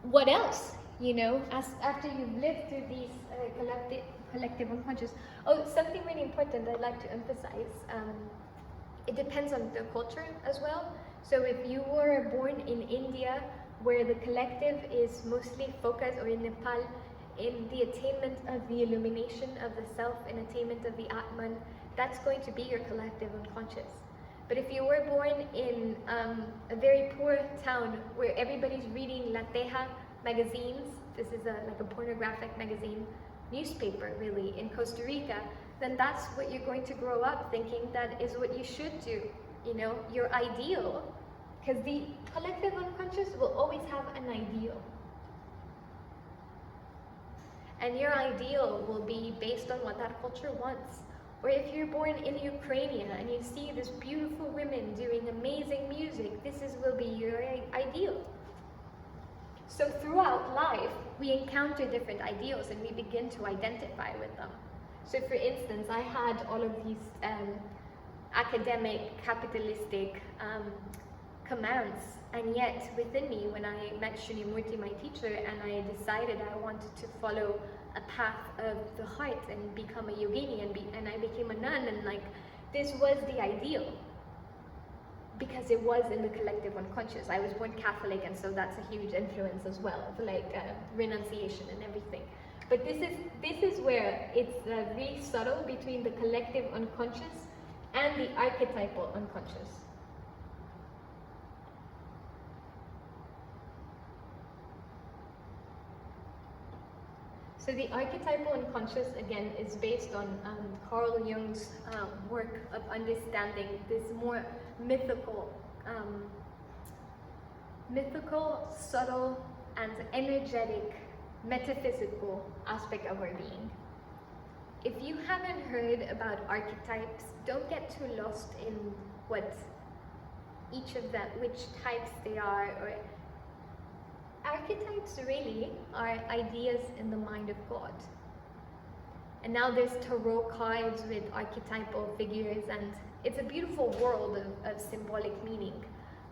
what else? You know, after you've lived through these collective unconscious. Oh, something really important I'd like to emphasize. It depends on the culture as well. So if you were born in India, where the collective is mostly focused, or in Nepal, in the attainment of the illumination of the self and attainment of the Atman, that's going to be your collective unconscious. But if you were born in a very poor town where everybody's reading La Teja magazines, this is like a pornographic magazine, newspaper really, in Costa Rica, then that's what you're going to grow up thinking that is what you should do, you know, your ideal. Because the collective unconscious will always have an ideal. And your ideal will be based on what that culture wants. Or if you're born in Ukraine and you see these beautiful women doing amazing music, this will be your ideal. So throughout life, we encounter different ideals and we begin to identify with them. So for instance, I had all of these academic, capitalistic commands, and yet within me, when I met Srinivamurti, my teacher, and I decided I wanted to follow a path of the heart and become a yogini, and I became a nun, and like this was the ideal because it was in the collective unconscious. I was born Catholic, and so that's a huge influence as well, of like renunciation and everything. But this is where it's really subtle between the collective unconscious and the archetypal unconscious. So the archetypal unconscious, again, is based on Carl Jung's work of understanding this more mythical, subtle, and energetic, metaphysical aspect of our being. If you haven't heard about archetypes, don't get too lost in what each of them, which types they are, or archetypes really are ideas in the mind of God. And now there's tarot cards with archetypal figures, and it's a beautiful world of symbolic meaning.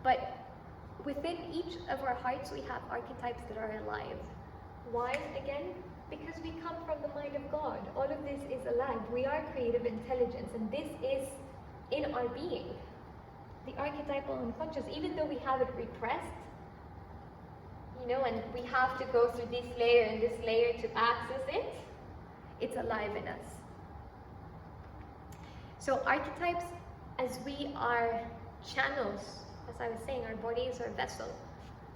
But within each of our hearts, we have archetypes that are alive. Why, again? Because we come from the mind of God. All of this is alive. We are creative intelligence, and this is in our being. The archetypal unconscious, even though we have it repressed, and we have to go through this layer and this layer to access it, it's alive in us. So archetypes, as we are channels, as I was saying, our body is our vessel.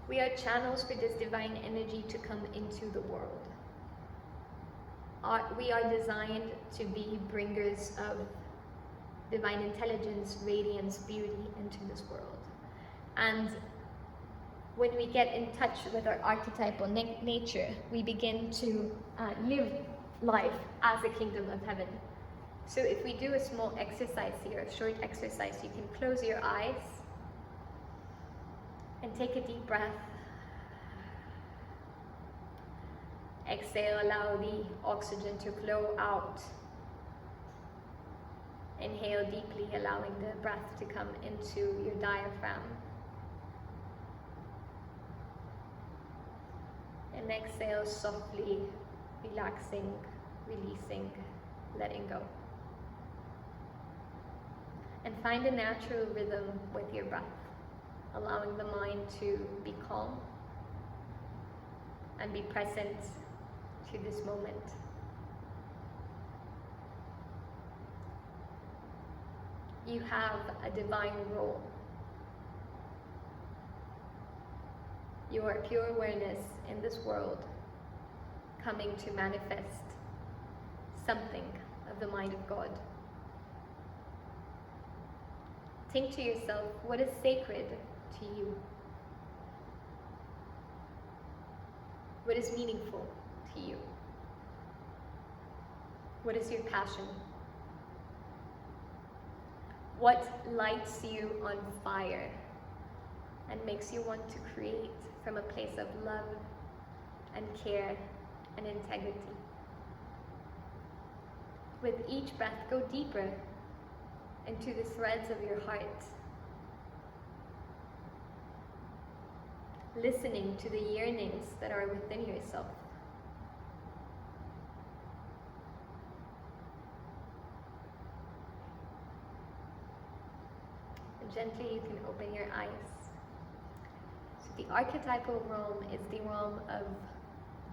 We are channels for this divine energy to come into the world. We are designed to be bringers of divine intelligence, radiance, beauty into this world. And when we get in touch with our archetypal nature, we begin to live life as a kingdom of heaven. So if we do a small exercise here, a short exercise, you can close your eyes and take a deep breath. Exhale, allow the oxygen to flow out. Inhale deeply, allowing the breath to come into your diaphragm. And exhale softly, relaxing, releasing, letting go. And find a natural rhythm with your breath, allowing the mind to be calm and be present to this moment. You have a divine role. You are pure awareness in this world, coming to manifest something of the mind of God. Think to yourself, what is sacred to you? What is meaningful to you? What is your passion? What lights you on fire and makes you want to create from a place of love and care and integrity? With each breath, go deeper into the threads of your heart, listening to the yearnings that are within yourself. And gently you can open your eyes. So the archetypal realm is the realm of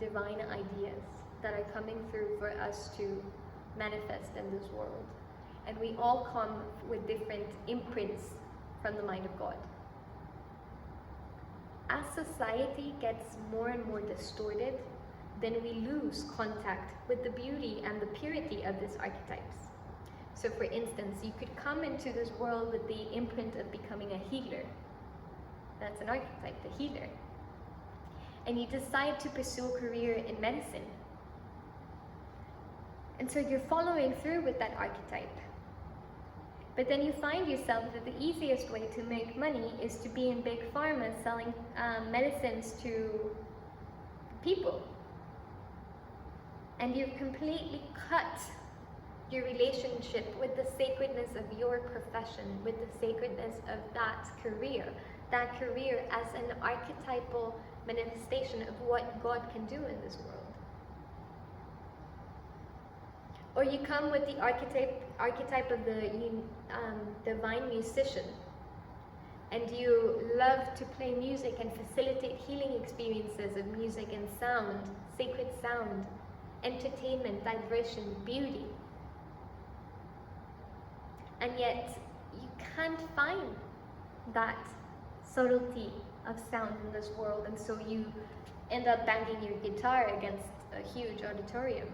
divine ideas that are coming through for us to manifest in this world. And we all come with different imprints from the mind of God. As society gets more and more distorted, then we lose contact with the beauty and the purity of these archetypes. So for instance, you could come into this world with the imprint of becoming a healer. That's an archetype, the healer. And you decide to pursue a career in medicine. And so you're following through with that archetype. But then you find yourself that the easiest way to make money is to be in big pharma selling medicines to people. And you've completely cut your relationship with the sacredness of your profession, with the sacredness of that career as an archetypal manifestation of what God can do in this world. Or you come with the archetype of the divine musician, and you love to play music and facilitate healing experiences of music and sound, sacred sound, entertainment, diversion, beauty. And yet you can't find that subtlety of sound in this world, and so you end up banging your guitar against a huge auditorium.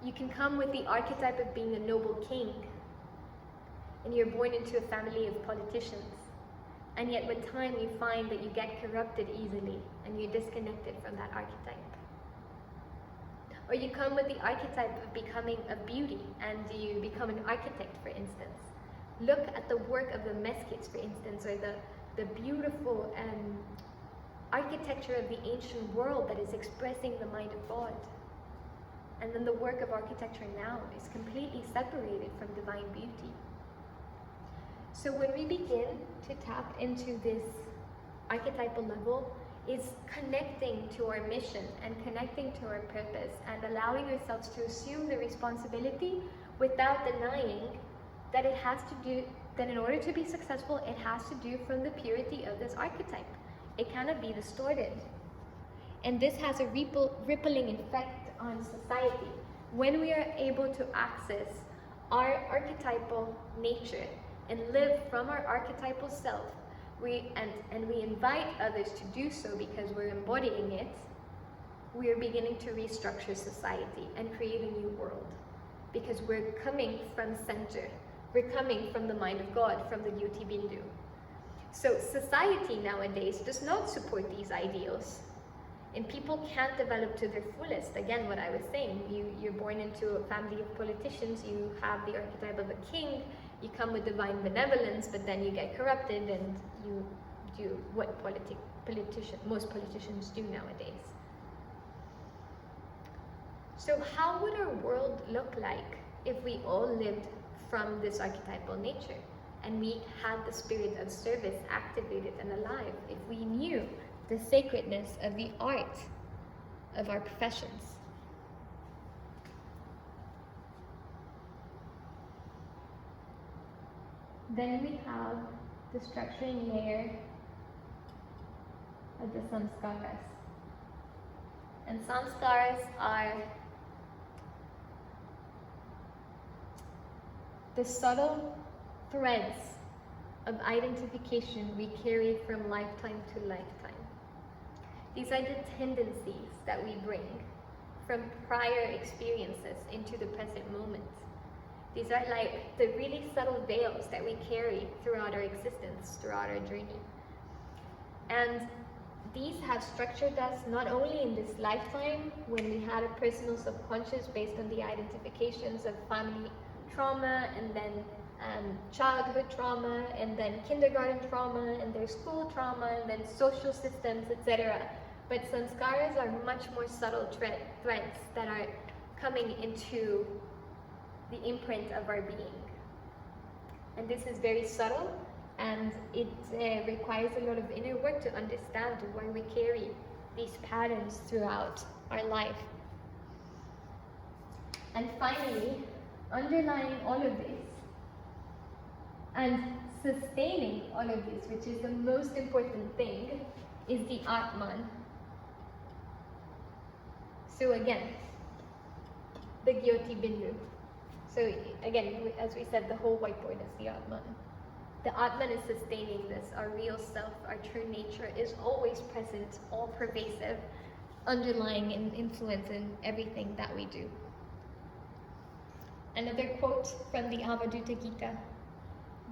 You can come with the archetype of being a noble king, and you're born into a family of politicians, and yet with time you find that you get corrupted easily and you're disconnected from that archetype. Or you come with the archetype of becoming a beauty, and you become an architect, for instance. Look at the work of the mezquites, for instance, or the beautiful architecture of the ancient world that is expressing the mind of God. And then the work of architecture now is completely separated from divine beauty. So when we begin to tap into this archetypal level, is connecting to our mission and connecting to our purpose and allowing ourselves to assume the responsibility without denying that it has to do, that in order to be successful, it has to do from the purity of this archetype. It cannot be distorted. And this has a rippling effect on society. When we are able to access our archetypal nature and live from our archetypal self, we invite others to do so because we're embodying it, we are beginning to restructure society and create a new world. Because we're coming from center. We're coming from the mind of God, from the Jyoti Bindu. So society nowadays does not support these ideals. And people can't develop to their fullest. Again, what I was saying, you're born into a family of politicians, you have the archetype of a king, you come with divine benevolence, but then you get corrupted and you do what most politicians do nowadays. So how would our world look like if we all lived from this archetypal nature and we had the spirit of service activated and alive, if we knew the sacredness of the art of our professions? Then we have the structuring layer of the samskaras. And samskaras are the subtle threads of identification we carry from lifetime to lifetime. These are the tendencies that we bring from prior experiences into the present moment. These are like the really subtle veils that we carry throughout our existence, throughout our journey. And these have structured us not only in this lifetime, when we had a personal subconscious based on the identifications of family trauma, and then childhood trauma, and then kindergarten trauma, and there's school trauma, and then social systems, etc. But sanskaras are much more subtle threads that are coming into the imprint of our being. And this is very subtle, and it requires a lot of inner work to understand why we carry these patterns throughout our life. And finally, underlying all of this and sustaining all of this, which is the most important thing, is the Atman. So again, the Jyoti Bindu. So again, as we said, the whole whiteboard is the Atman. The Atman is sustaining this. Our real self, our true nature is always present, all pervasive, underlying and influence in everything that we do. Another quote from the Avadhuta Gita.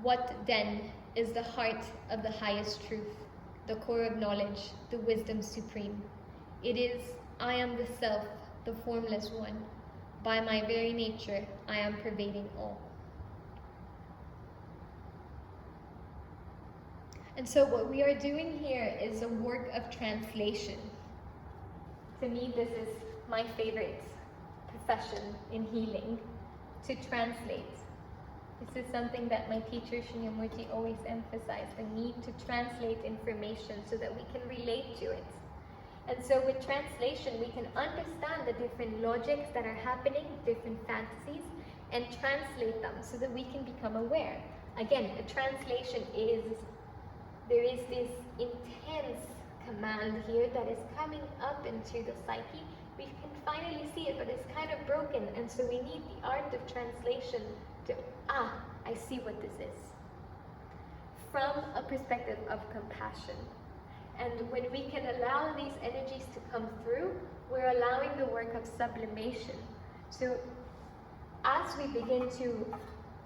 What then is the heart of the highest truth, the core of knowledge, the wisdom supreme? It is, I am the self, the formless one. By my very nature, I am pervading all. And so what we are doing here is a work of translation. To me, this is my favorite profession in healing, to translate. This is something that my teacher Shunyamurti always emphasized, the need to translate information so that we can relate to it. And so with translation, we can understand the different logics that are happening, different fantasies, and translate them so that we can become aware. Again, a translation is, there is this intense command here that is coming up into the psyche. We can finally see it, but it's kind of broken, and so we need the art of translation to, I see what this is, from a perspective of compassion. And when we can allow these energies to come through, we're allowing the work of sublimation. So as we begin to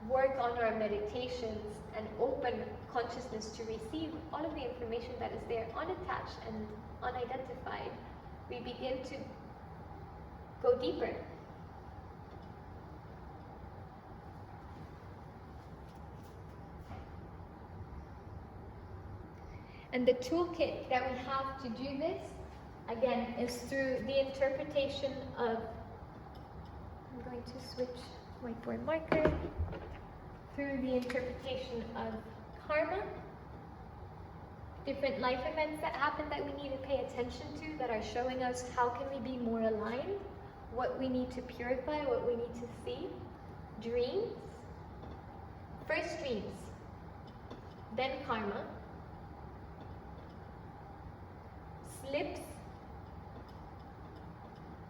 work on our meditations and open consciousness to receive all of the information that is there unattached and unidentified, we begin to go deeper. And the toolkit that we have to do this, again, is through the interpretation of, I'm going to switch whiteboard marker, through the interpretation of karma, different life events that happen that we need to pay attention to, that are showing us how can we be more aligned, what we need to purify, what we need to see, dreams, first dreams, then karma, slips.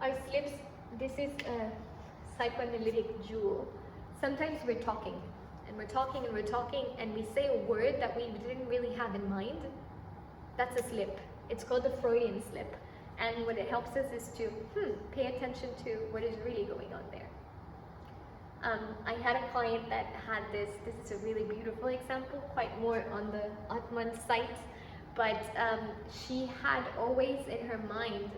Our slips, this is a psychoanalytic jewel. Sometimes we're talking, and we're talking, and we're talking, and we say a word that we didn't really have in mind. That's a slip. It's called the Freudian slip. And what it helps us is to pay attention to what is really going on there. I had a client that had this is a really beautiful example, quite more on the Atman site, but she had always in her mind,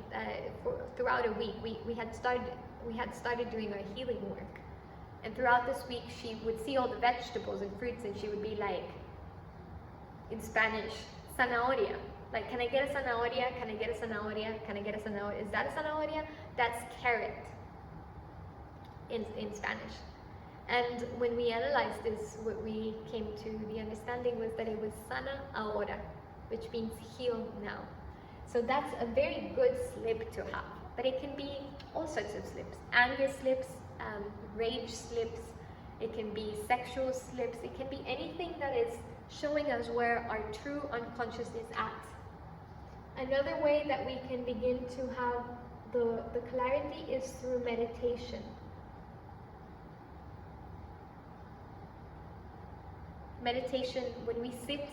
throughout a week, we had started doing our healing work. And throughout this week, she would see all the vegetables and fruits, and she would be like, in Spanish, zanahoria. Like, can I get a zanahoria? Can I get a zanahoria? Can I get a zanahoria? Is that a zanahoria? That's carrot in Spanish. And when we analyzed this, what we came to the understanding was that it was sana ahora, which means heal now. So that's a very good slip to have. But it can be all sorts of slips. Anger slips, rage slips, it can be sexual slips, it can be anything that is showing us where our true unconscious is at. Another way that we can begin to have the clarity is through meditation. Meditation, when we sit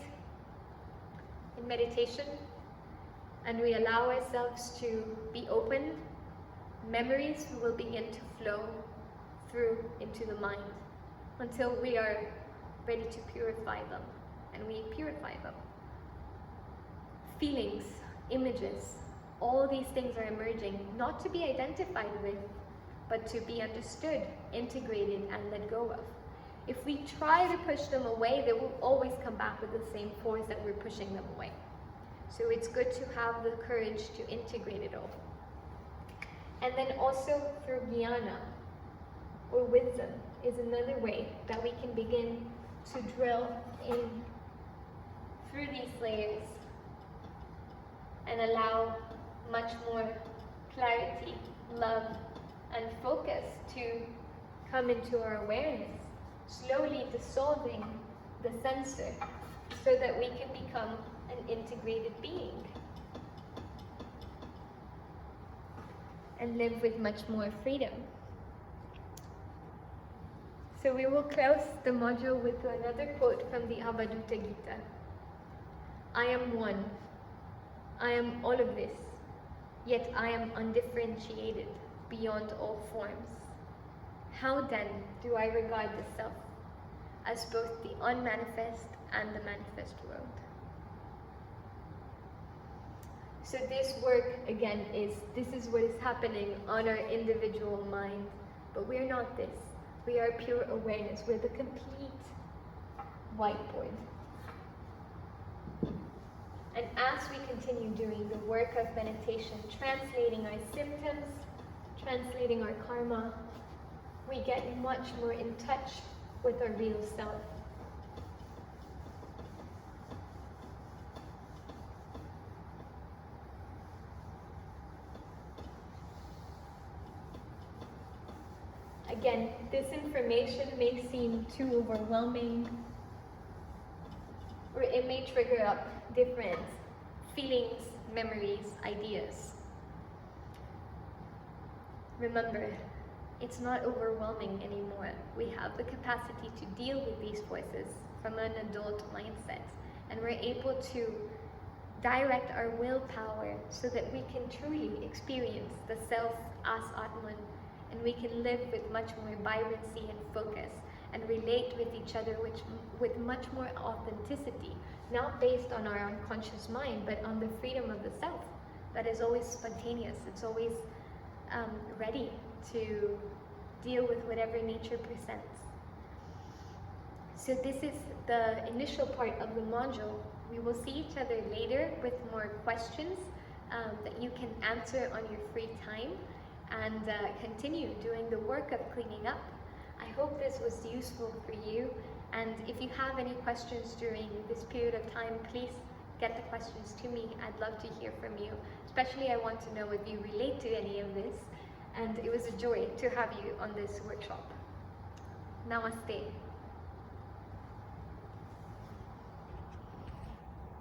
in meditation and we allow ourselves to be open, memories will begin to flow through into the mind until we are ready to purify them, and we purify them. Feelings, images, all these things are emerging, not to be identified with, but to be understood, integrated, and let go of. If we try to push them away, they will always come back with the same force that we're pushing them away. So it's good to have the courage to integrate it all. And then also through jnana, or wisdom, is another way that we can begin to drill in through these layers and allow much more clarity, love, and focus to come into our awareness, slowly dissolving the censor so that we can become an integrated being and live with much more freedom. So we will close the module with another quote from the Avadhuta Gita. I am one. I am all of this, yet I am undifferentiated beyond all forms. How then do I regard the self as both the unmanifest and the manifest world? So this work, again, this is what is happening on our individual mind, but we're not this. We are pure awareness. We're the complete whiteboard. And as we continue doing the work of meditation, translating our symptoms, translating our karma, we get much more in touch with our real self. Again, this information may seem too overwhelming, or it may trigger up different feelings, memories, ideas. Remember, it's not overwhelming anymore. We have the capacity to deal with these voices from an adult mindset, and we're able to direct our willpower so that we can truly experience the self as Atman, and we can live with much more vibrancy and focus, and relate with each other with much more authenticity, not based on our unconscious mind, but on the freedom of the self that is always spontaneous. It's always ready to deal with whatever nature presents. So this is the initial part of the module. We will see each other later with more questions that you can answer on your free time, and continue doing the work of cleaning up. I hope this was useful for you, and if you have any questions during this period of time, please get the questions to me. I'd love to hear from you. Especially I want to know if you relate to any of this, and it was a joy to have you on this workshop. Namaste.